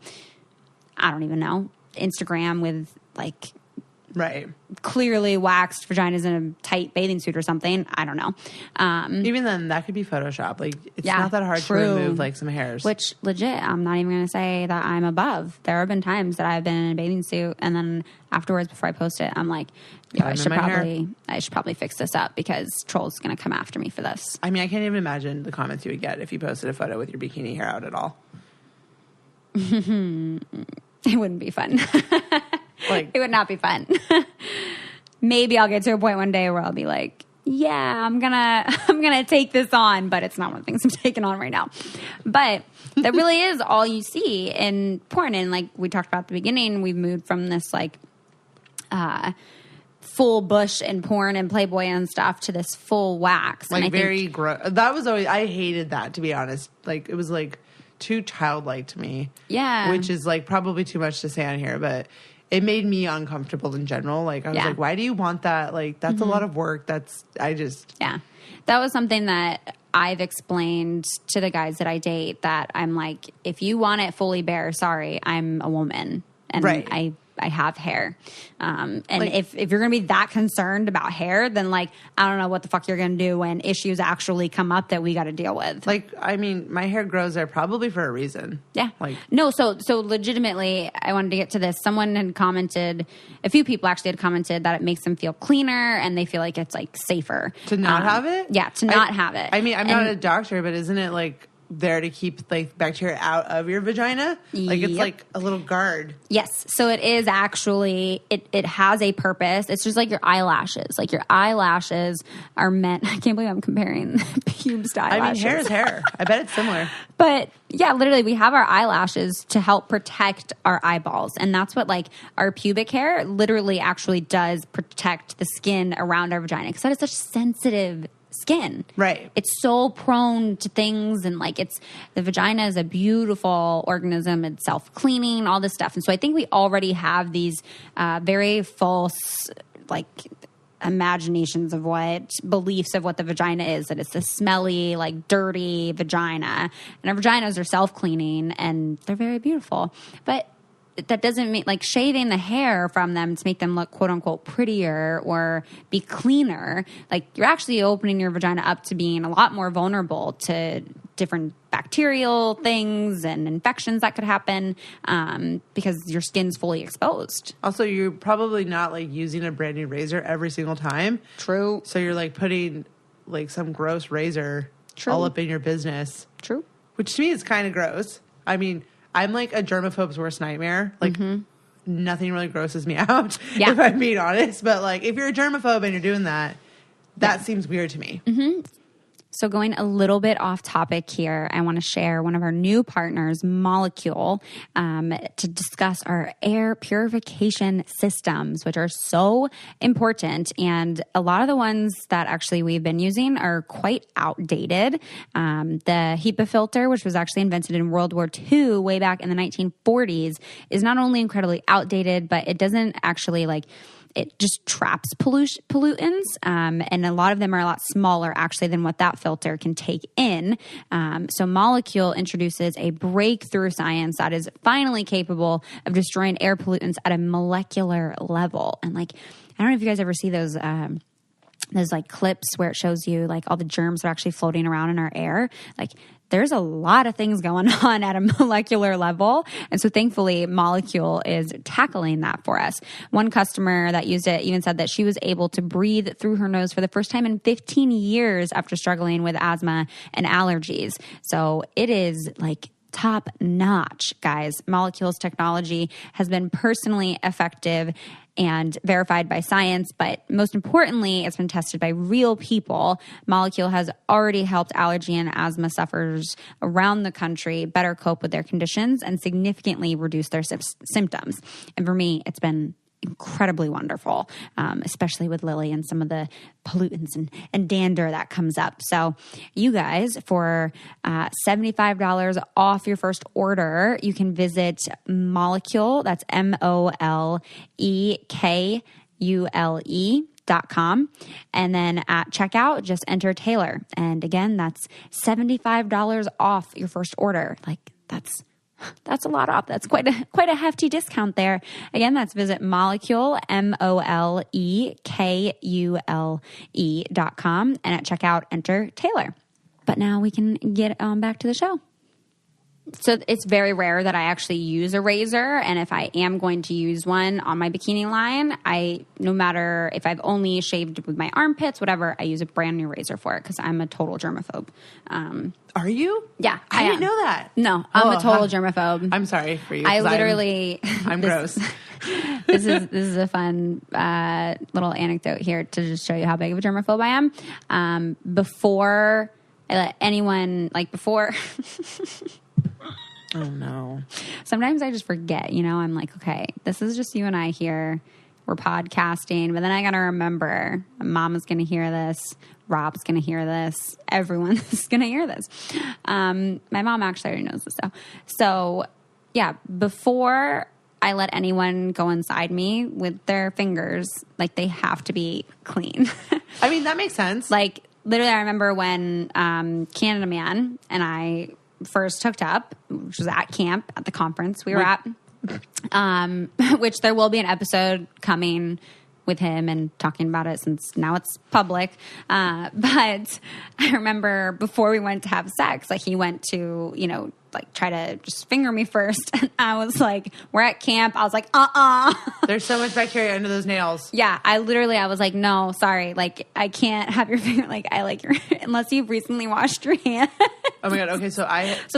I don't even know, Instagram with like right, clearly waxed vaginas in a tight bathing suit or something. I don't know. Even then, that could be Photoshop. Like, it's yeah, not that hard true. to remove like some hairs. Which, legit, I'm not even going to say that I'm above. There have been times that I've been in a bathing suit, and then afterwards, before I post it, I'm like, I should probably fix this up because Troll's going to come after me for this. I mean, I can't even imagine the comments you would get if you posted a photo with your bikini hair out at all. It wouldn't be fun. Like, it would not be fun. Maybe I'll get to a point one day where I'll be like, yeah, I'm gonna take this on, but it's not one of the things I'm taking on right now. But that really is all you see in porn. And like we talked about at the beginning, we've moved from this like full bush and porn and Playboy and stuff to this full wax. Like, and very gross. That was always, I hated that, to be honest. Like, it was like too childlike to me. Yeah. Which is like probably too much to say on here, but it made me uncomfortable in general. Like, I was like, why do you want that? Like, that's a lot of work. Yeah. That was something that I've explained to the guys that I date, that I'm like, if you want it fully bare, sorry, I'm a woman. And right. I have hair. And like, if you're going to be that concerned about hair, then like, I don't know what the fuck you're going to do when issues actually come up that we got to deal with. Like, I mean, my hair grows there probably for a reason. Yeah. Like, no, so legitimately, I wanted to get to this. Someone had commented, a few people actually had commented that it makes them feel cleaner and they feel like it's like safer. To not have it? Yeah, to not have it. I mean, I'm not a doctor, but isn't it like there to keep like bacteria out of your vagina? Like, it's like a little guard. Yes. So it is actually, it has a purpose. It's just like your eyelashes. Like your eyelashes are meant, I can't believe I'm comparing pubes to eyelashes. I mean, hair is hair. I bet it's similar. But yeah, literally we have our eyelashes to help protect our eyeballs. And that's what like our pubic hair literally actually does protect the skin around our vagina. Because that is such sensitive skin. Right. It's so prone to things, and like the vagina is a beautiful organism. It's self-cleaning, all this stuff. And so I think we already have these very false like imaginations of beliefs of what the vagina is, that it's a smelly, like dirty vagina. And our vaginas are self-cleaning and they're very beautiful. But that doesn't mean like shaving the hair from them to make them look quote unquote prettier or be cleaner. Like, you're actually opening your vagina up to being a lot more vulnerable to different bacterial things and infections that could happen because your skin's fully exposed. Also, you're probably not like using a brand new razor every single time. True. So you're like putting like some gross razor all up in your business. True. Which to me is kind of gross. I mean, I'm like a germaphobe's worst nightmare. Like, nothing really grosses me out, if I'm being honest. But like, if you're a germaphobe and you're doing that, that seems weird to me. So going a little bit off topic here, I want to share one of our new partners, Molecule, to discuss our air purification systems, which are so important. And a lot of the ones that actually we've been using are quite outdated. The HEPA filter, which was actually invented in World War II way back in the 1940s, is not only incredibly outdated, but it doesn't actually it just traps pollutants, and a lot of them are a lot smaller actually than what that filter can take in. So Molecule introduces a breakthrough science that is finally capable of destroying air pollutants at a molecular level. And I don't know if you guys ever see those clips where it shows you all the germs that are actually floating around in our air. There's a lot of things going on at a molecular level. And so thankfully, Molecule is tackling that for us. One customer that used it even said that she was able to breathe through her nose for the first time in 15 years after struggling with asthma and allergies. So it is top notch, guys. Molecule's technology has been personally effective and verified by science, but most importantly, it's been tested by real people. Molecule has already helped allergy and asthma sufferers around the country better cope with their conditions and significantly reduce their symptoms. And for me, it's been incredibly wonderful, especially with Lily and some of the pollutants and dander that comes up. So you guys, for $75 off your first order, you can visit Molecule, that's MOLEKULE.com. And then at checkout, just enter Taylor. And again, that's $75 off your first order. That's a lot off. That's quite a hefty discount there. Again, that's visit Molecule, MOLEKULE.com. And at checkout, enter Taylor. But now we can get on back to the show. So it's very rare that I actually use a razor. And if I am going to use one on my bikini line, no matter if I've only shaved with my armpits, whatever, I use a brand new razor for it because I'm a total germaphobe. Are you? Yeah. I didn't know that. No, I'm a total germaphobe. I'm sorry for you. I'm gross. This is a fun little anecdote here to just show you how big of a germaphobe I am. Before I let anyone, before... Oh, no. Sometimes I just forget, I'm like, okay, this is just you and I here. We're podcasting. But then I got to remember, Mama's going to hear this. Rob's going to hear this. Everyone is going to hear this. My mom actually already knows this, though. So, yeah, before I let anyone go inside me with their fingers, they have to be clean. I mean, that makes sense. Literally, I remember when Canada Man and I first hooked up, which was at camp at the conference we were at, which there will be an episode coming with him and talking about it since now it's public. But I remember before we went to have sex, he went to, try to just finger me first. And I was like, we're at camp. I was like, There's so much bacteria under those nails. Yeah. I was like, no, sorry. I can't have your finger. I like your, unless you've recently washed your hands. Oh my God. Okay. So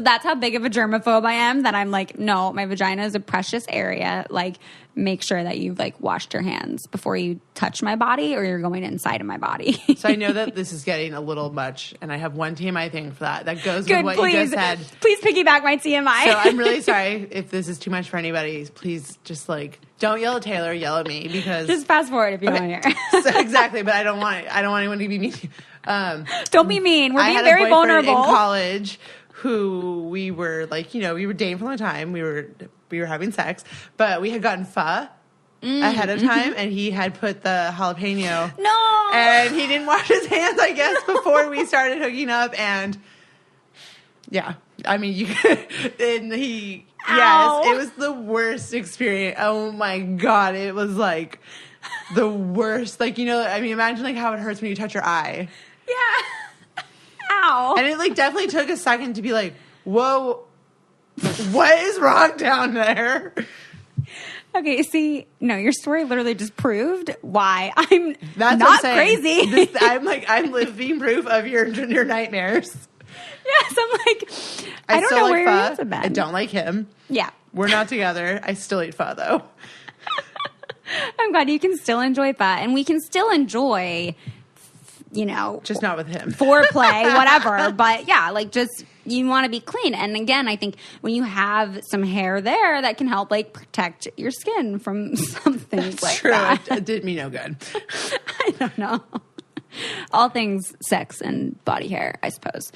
that's how big of a germaphobe I am, that I'm like, no, my vagina is a precious area. Make sure that you've washed your hands before you touch my body or you're going inside of my body. So I know that this is getting a little much, and I have one TMI thing for that. That goes with what you just said. Please piggyback my TMI. So I'm really sorry if this is too much for anybody. Please just don't yell at Taylor, yell at me, because just fast forward if you want to hear. So exactly, but I don't want anyone to be mean. Don't be mean. We're being very vulnerable. In college, who we were we were dating for a long time. We were having sex, but we had gotten pho ahead of time, and he had put the jalapeno. No, and he didn't wash his hands, I guess, before we started hooking up, and yeah, I mean, and he, Ow. Yes, it was the worst experience. Oh my God, it was the worst. Imagine how it hurts when you touch your eye. Yeah. Ow. And it definitely took a second to be like, whoa, what is wrong down there? Okay, see, no, your story literally just proved why I'm not crazy. I'm living proof of your nightmares. Yes, I don't know where your hands have been. I don't like him. Yeah. We're not together. I still eat pho, though. I'm glad you can still enjoy pho, and we can still enjoy just not with him. Foreplay, whatever. But yeah, like just you want to be clean. And again, I think when you have some hair there, that can help like protect your skin from something like True. that. It did me no good. I don't know. All things sex and body hair, I suppose.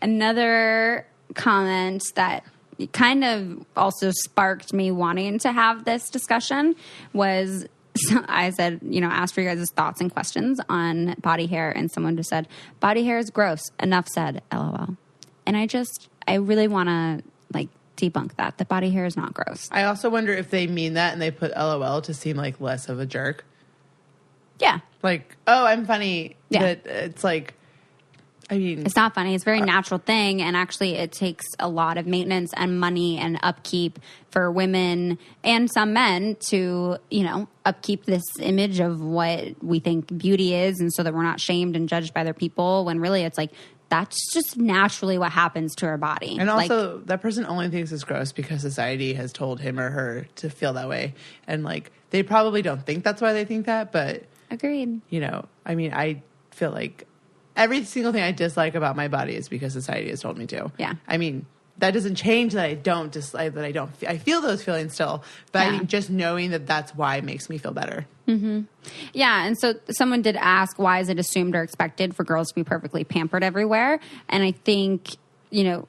Another comment that kind of also sparked me wanting to have this discussion was I said, ask for your guys' thoughts and questions on body hair. And someone just said, body hair is gross. Enough said, LOL. And I really want to like debunk that. The body hair is not gross. I also wonder if they mean that and they put LOL to seem like less of a jerk. Yeah. Like, oh, I'm funny. Yeah. But it's like, I mean, it's not funny. It's a very natural thing. And actually it takes a lot of maintenance and money and upkeep for women and some men to, upkeep this image of what we think beauty is. And so that we're not shamed and judged by other people when really it's like, that's just naturally what happens to our body. And also that person only thinks it's gross because society has told him or her to feel that way. And like, they probably don't think that's why they think that, but agreed. I feel like every single thing I dislike about my body is because society has told me to. Yeah. I mean, that doesn't change that I don't dislike, that I feel those feelings still. But yeah. I think just knowing that that's why makes me feel better. Mm-hmm. Yeah. And so someone did ask, why is it assumed or expected for girls to be perfectly pampered everywhere? And I think, the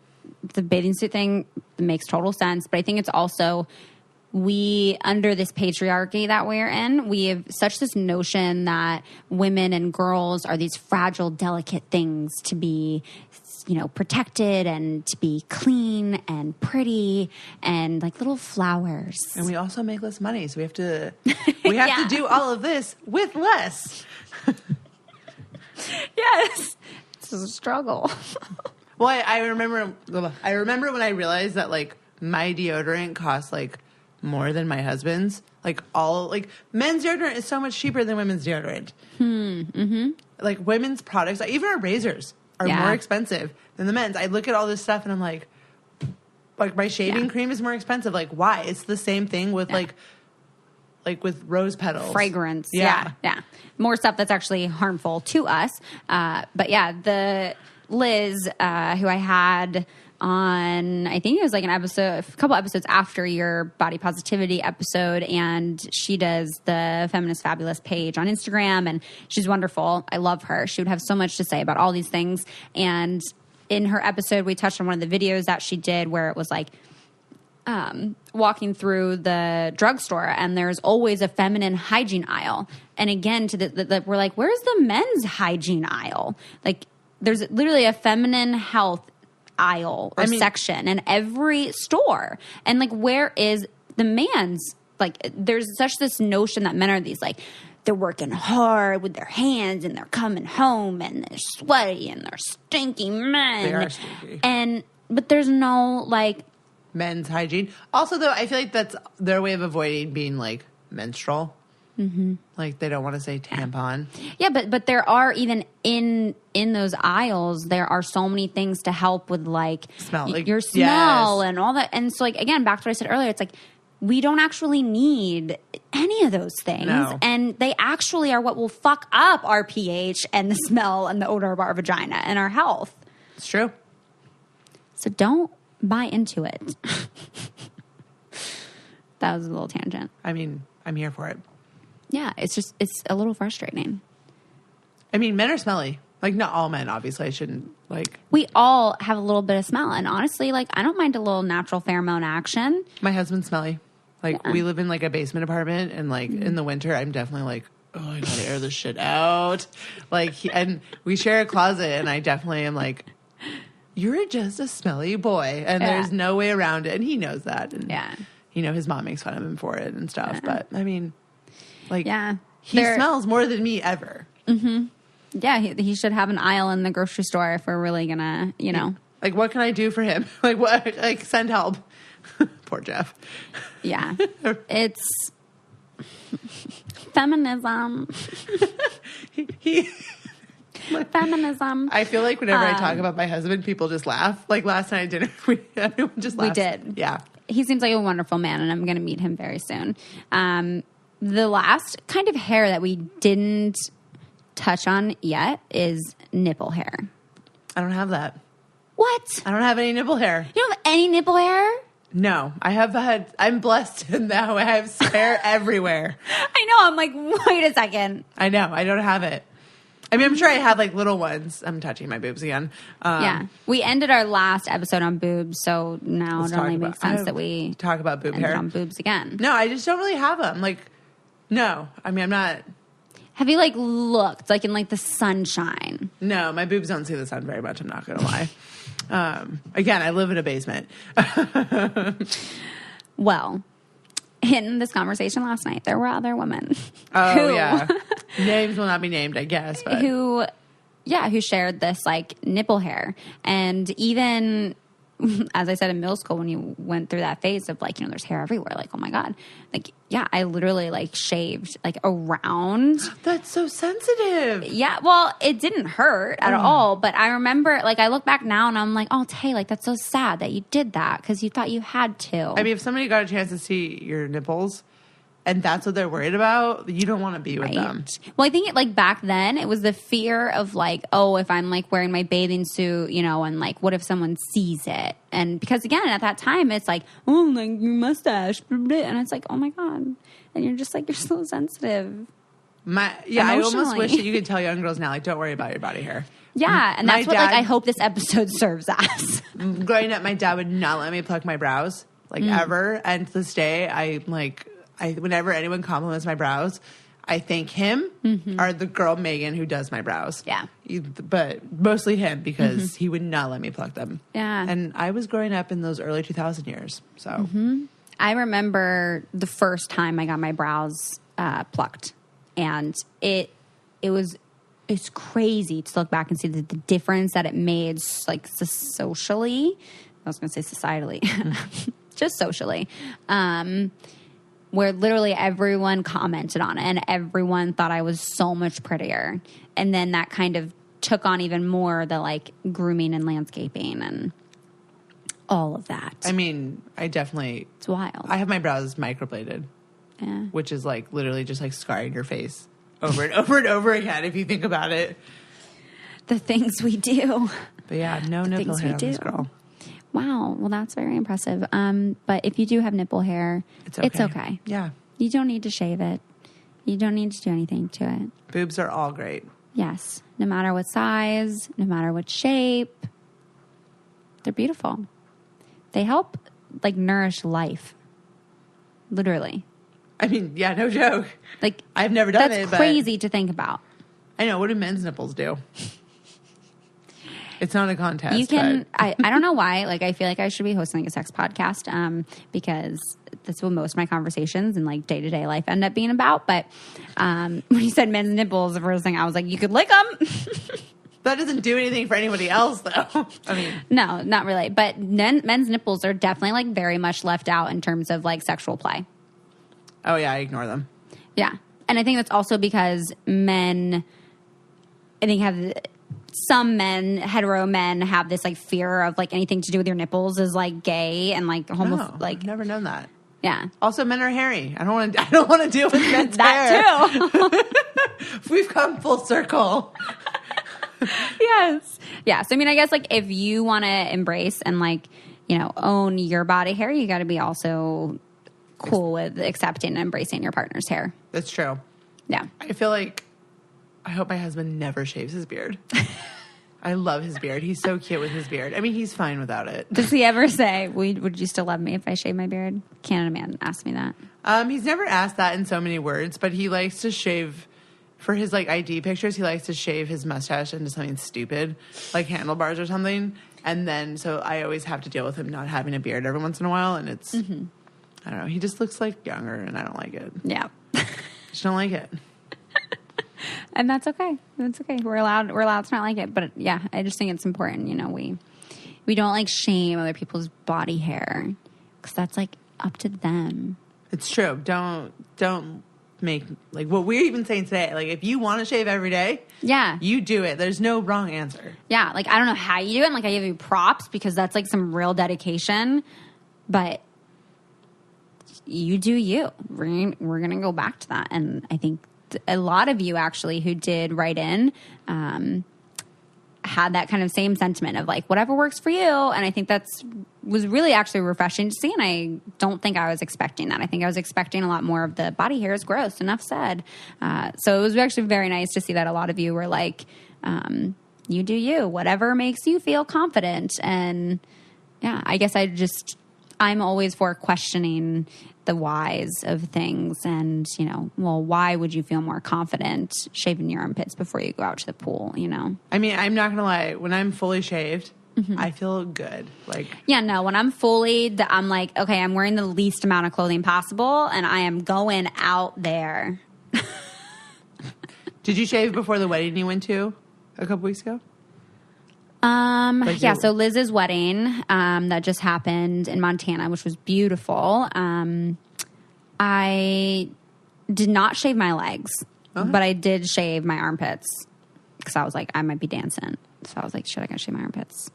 bathing suit thing makes total sense. But I think it's also under this patriarchy that we're in, we have such this notion that women and girls are these fragile, delicate things to be, protected and to be clean and pretty and like little flowers. And we also make less money, so we have to to do all of this with less. Yes. It's a struggle. Well, I remember when I realized that like my deodorant costs like more than my husband's. Like men's deodorant is so much cheaper than women's deodorant. Mm-hmm. Like women's products, even our razors are more expensive than the men's. I look at all this stuff and I'm like my shaving cream is more expensive. Like why? It's the same thing with like with rose petals. Fragrance. Yeah. More stuff that's actually harmful to us. But yeah, the Liz, who I had on, I think it was like a couple episodes after your body positivity episode, and she does the Feminist Fabulous page on Instagram, and she's wonderful. I love her. She would have so much to say about all these things. And in her episode, we touched on one of the videos that she did where it was like walking through the drugstore, and there's always a feminine hygiene aisle. And again, we're like, where's the men's hygiene aisle? Like, there's literally a feminine health aisle or section in every store. And like, where is the man's? Like, there's such this notion that men are these like, they're working hard with their hands and they're coming home and they're sweaty and they're stinky men. They are stinky. But there's no like men's hygiene. Also, though, I feel like that's their way of avoiding being like menstrual. Mm-hmm. Like they don't want to say tampon. Yeah, but there are even in those aisles, there are so many things to help with like smell, like, your smell and all that. And so like, again, back to what I said earlier, it's like we don't actually need any of those things. No. And they actually are what will fuck up our pH and the smell and the odor of our vagina and our health. It's true. So don't buy into it. That was a little tangent. I mean, I'm here for it. Yeah, it's a little frustrating. I mean, men are smelly. Like, not all men, obviously. I shouldn't, like... We all have a little bit of smell. And honestly, like, I don't mind a little natural pheromone action. My husband's smelly. Like, we live in, like, a basement apartment. And, like, in the winter, I'm definitely like, oh, I gotta air this shit out. Like, and we share a closet. And I definitely am like, you're just a smelly boy. And there's no way around it. And he knows that. And, his mom makes fun of him for it and stuff. But, I mean... Like, he smells more than me ever. Mm-hmm. Yeah, he should have an aisle in the grocery store if we're really gonna, Like, what can I do for him? Like, what? Like, send help. Poor Jeff. Yeah. It's feminism. Feminism. I feel like whenever I talk about my husband, people just laugh. Like, last night at dinner, everyone just laughed. We did. Yeah. He seems like a wonderful man, and I'm going to meet him very soon. the last kind of hair that we didn't touch on yet is nipple hair. I don't have that. What? I don't have any nipple hair. You don't have any nipple hair? No, I'm blessed in that way. I have hair everywhere. I know. I'm like, wait a second. I know. I don't have it. I mean, I'm sure I have like little ones. I'm touching my boobs again. Yeah. We ended our last episode on boobs, so now it only makes sense that we talk about boob hair on boobs again. No, I just don't really have them. Like, no. I mean, I'm not. Have you like looked like in like the sunshine? No, my boobs don't see the sun very much. I'm not going to lie. Again, I live in a basement. Well, in this conversation last night, there were other women. Oh, yeah. Names will not be named, I guess. But. Who shared this like nipple hair. And even, as I said in middle school, when you went through that phase of like, there's hair everywhere, like, oh my God. Like, yeah, I literally like shaved like around. That's so sensitive. Yeah, well, it didn't hurt at all. But I remember, like, I look back now and I'm like, oh, Tay, like, that's so sad that you did that because you thought you had to. I mean, if somebody got a chance to see your nipples and that's what they're worried about, you don't want to be with them. Well, I think like back then it was the fear of like, oh, if I'm like wearing my bathing suit, and like, what if someone sees it? And because again, at that time, it's like, oh, like your mustache, and it's like, oh my God. And you're just like, you're so sensitive. I almost wish that you could tell young girls now, like, don't worry about your body hair. Yeah, and that's what like I hope this episode serves as. Growing up, my dad would not let me pluck my brows, like ever. And to this day, whenever anyone compliments my brows, I thank him or the girl Megan who does my brows. Yeah. But mostly him because he would not let me pluck them. Yeah. And I was growing up in those early 2000 years. So I remember the first time I got my brows plucked. And it's crazy to look back and see the difference that it made, like, socially. I was going to say societally. Just socially. Where literally everyone commented on it and everyone thought I was so much prettier. And then that kind of took on even more the like grooming and landscaping and all of that. I mean, it's wild. I have my brows microbladed, which is like literally just like scarring your face over and over and over again if you think about it. The things we do. But yeah, no nipple hair on this girl. Wow. Well, that's very impressive. But if you do have nipple hair, it's okay. Yeah. You don't need to shave it. You don't need to do anything to it. Boobs are all great. Yes. No matter what size, no matter what shape, they're beautiful. They help, like, nourish life. Literally. I mean, yeah, no joke. Like, I've never done it, but that's crazy to think about. I know. What do men's nipples do? It's not a contest. You can. I don't know why. Like, I feel like I should be hosting like a sex podcast because that's what most of my conversations and like day to day life end up being about. But when you said men's nipples, the first thing I was like, you could lick them. That doesn't do anything for anybody else, though. I mean, no, not really. But men's nipples are definitely like very much left out in terms of like sexual play. Oh yeah, I ignore them. Yeah, and I think that's also because men, I think have. Some men, hetero men, have this like fear of like anything to do with your nipples is like gay and like I've never known that. Yeah. Also, men are hairy. I don't want to deal with men's that hair. Too. We've come full circle. Yes. Yeah. So I mean, I guess like if you want to embrace and like own your body hair, you got to be also cool with accepting and embracing your partner's hair. That's true. Yeah. I feel like. I hope my husband never shaves his beard. I love his beard. He's so cute with his beard. I mean, he's fine without it. Does he ever say, would you still love me if I shave my beard? Canada man asked me that. He's never asked that in so many words, but he likes to shave, for his like ID pictures, he likes to shave his mustache into something stupid, like handlebars or something. And then, so I always have to deal with him not having a beard every once in a while. And it's, I don't know, he just looks like younger and I don't like it. Yeah. Just don't like it. And that's okay. That's okay. We're allowed to not like it. But yeah, I just think it's important. We don't like shame other people's body hair because that's like up to them. It's true. Don't make like what we're even saying today. Like if you want to shave every day, yeah, you do it. There's no wrong answer. Yeah. Like I don't know how you do it. And, like I give you props because that's like some real dedication. But you do you. We're going to go back to that. And I think a lot of you actually who did write in had that kind of same sentiment of like, whatever works for you. And I think was really actually refreshing to see. And I don't think I was expecting that. I think I was expecting a lot more of the body hair is gross, enough said. So it was actually very nice to see that a lot of you were like, you do you, whatever makes you feel confident. And yeah, I guess I'm always for questioning the whys of things and, well, why would you feel more confident shaving your armpits before you go out to the pool, I mean, I'm not going to lie. When I'm fully shaved, I feel good. Like, yeah, no, when I'm fully, I'm like, okay, I'm wearing the least amount of clothing possible and I am going out there. Did you shave before the wedding you went to a couple weeks ago? So Liz's wedding, that just happened in Montana, which was beautiful. I did not shave my legs, but I did shave my armpits because I was like, I might be dancing. So I was like, shit, I gotta shave my armpits.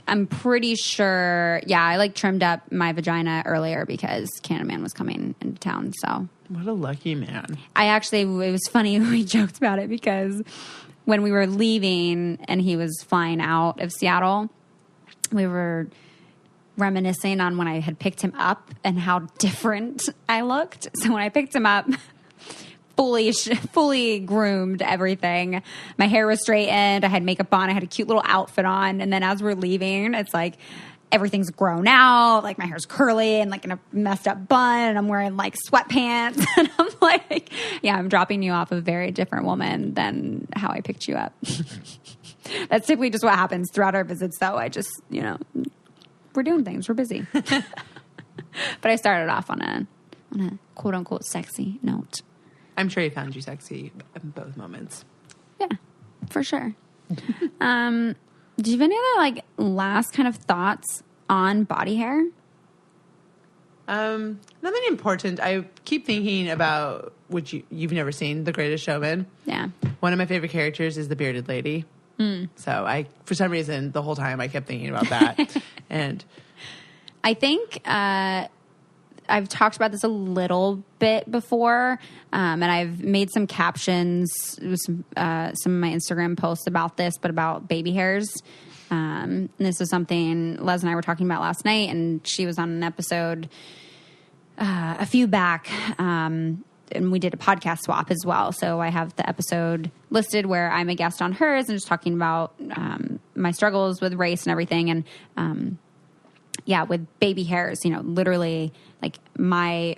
I'm pretty sure, I like trimmed up my vagina earlier because Canada Man was coming into town. So what a lucky man. it was funny when we joked about it because when we were leaving and he was flying out of Seattle, we were reminiscing on when I had picked him up and how different I looked. So when I picked him up, fully groomed, everything. My hair was straightened. I had makeup on. I had a cute little outfit on. And then as we're leaving, it's like everything's grown out. Like my hair's curly and like in a messed up bun. And I'm wearing like sweatpants. And I'm like, yeah, I'm dropping you off a very different woman than how I picked you up. That's typically just what happens throughout our visits, though. I just, we're doing things. We're busy. But I started off on a quote unquote sexy note. I'm sure he found you sexy in both moments. Yeah, for sure. Do you have any other last kind of thoughts on body hair? Nothing important. I keep thinking about which you've never seen, The Greatest Showman. Yeah. One of my favorite characters is the bearded lady. So for some reason, the whole time I kept thinking about that. And I think I've talked about this a little bit before, and I've made some captions with some of my Instagram posts about this, but about baby hairs. And this is something Les and I were talking about last night, and she was on an episode a few back, and we did a podcast swap as well. So I have the episode listed where I'm a guest on hers and just talking about my struggles with race and everything. And with baby hairs, literally like my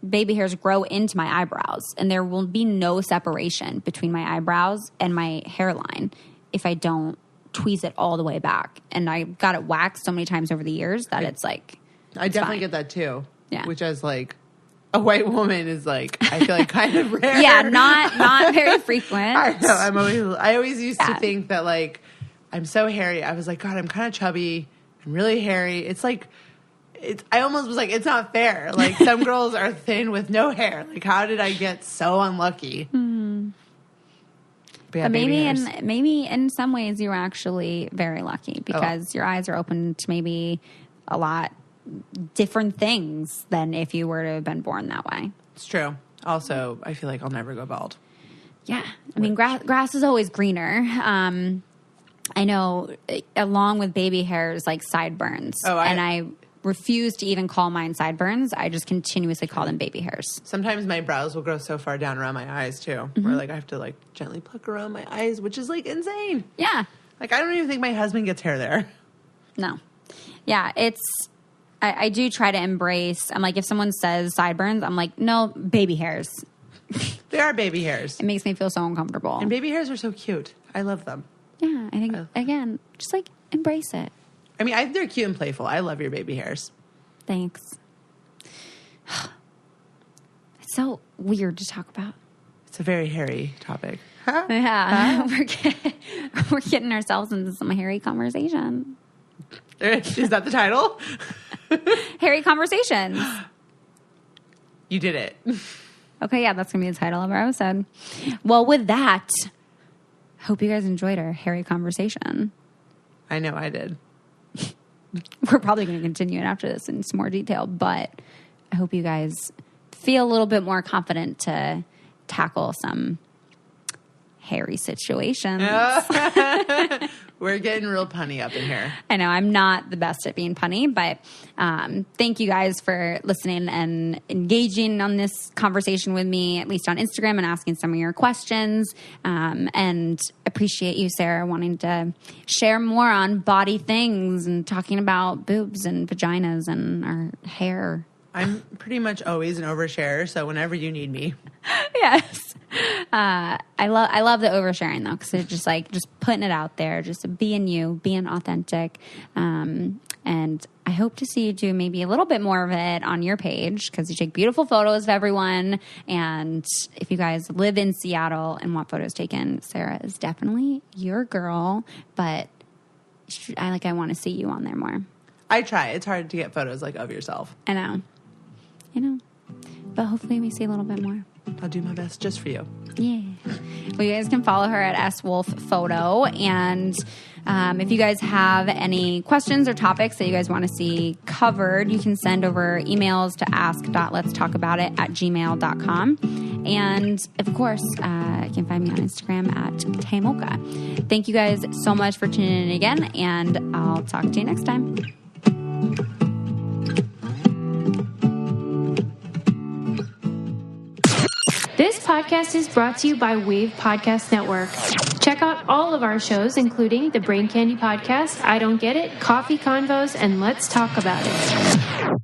baby hairs grow into my eyebrows and there will be no separation between my eyebrows and my hairline if I don't tweeze it all the way back. And I got it waxed so many times over the years that it's like, I definitely get that too. Yeah. Which as like a white woman is like, I feel like kind of rare. Yeah. Not very frequent. I know. I always used to think that like, I'm so hairy. I was like, God, I'm kind of chubby. I'm really hairy. It's like, I almost was like, it's not fair. Like some girls are thin with no hair. Like how did I get so unlucky? But maybe in some ways you were actually very lucky because your eyes are open to maybe a lot different things than if you were to have been born that way. It's true. Also, I feel like I'll never go bald. Yeah. I mean, grass is always greener. I know along with baby hairs, like sideburns. And I refuse to even call mine sideburns. I just continuously call them baby hairs. Sometimes my brows will grow so far down around my eyes too. Where like I have to like gently pluck around my eyes, which is like insane. Yeah. Like I don't even think my husband gets hair there. No. Yeah, I do try to embrace, I'm like, if someone says sideburns, I'm like, no, baby hairs. They are baby hairs. It makes me feel so uncomfortable. And baby hairs are so cute. I love them. Yeah, I think, again, just like embrace it. I mean, they're cute and playful. I love your baby hairs. Thanks. It's so weird to talk about. It's a very hairy topic. Yeah, we're getting ourselves into some hairy conversation. Is that the title? Hairy conversations. You did it. Okay, yeah, that's going to be the title of our episode. Well, with that, hope you guys enjoyed our hairy conversation. I know I did. We're probably going to continue it after this in some more detail, but I hope you guys feel a little bit more confident to tackle some hairy situations. We're getting real punny up in here. I know I'm not the best at being punny, but thank you guys for listening and engaging on this conversation with me, at least on Instagram, and asking some of your questions. And appreciate you, Sarah, wanting to share more on body things and talking about boobs and vaginas and our hair. I'm pretty much always an oversharer, so whenever you need me. Yes. I love the oversharing though, because it's just putting it out there, just being you, being authentic. And I hope to see you do maybe a little bit more of it on your page, because you take beautiful photos of everyone. And if you guys live in Seattle and want photos taken, Sarah is definitely your girl. But I want to see you on there more. I try. It's hard to get photos of yourself. I know. But hopefully we see a little bit more. I'll do my best just for you. Yeah. Well, you guys can follow her at swolfephoto. And if you guys have any questions or topics that you guys want to see covered, you can send over emails to ask.letstalkaboutit@gmail.com. And, of course, you can find me on Instagram at Tamoka. Thank you guys so much for tuning in again, and I'll talk to you next time. This podcast is brought to you by Wave Podcast Network. Check out all of our shows, including the Brain Candy Podcast, I Don't Get It, Coffee Convos, and Let's Talk About It.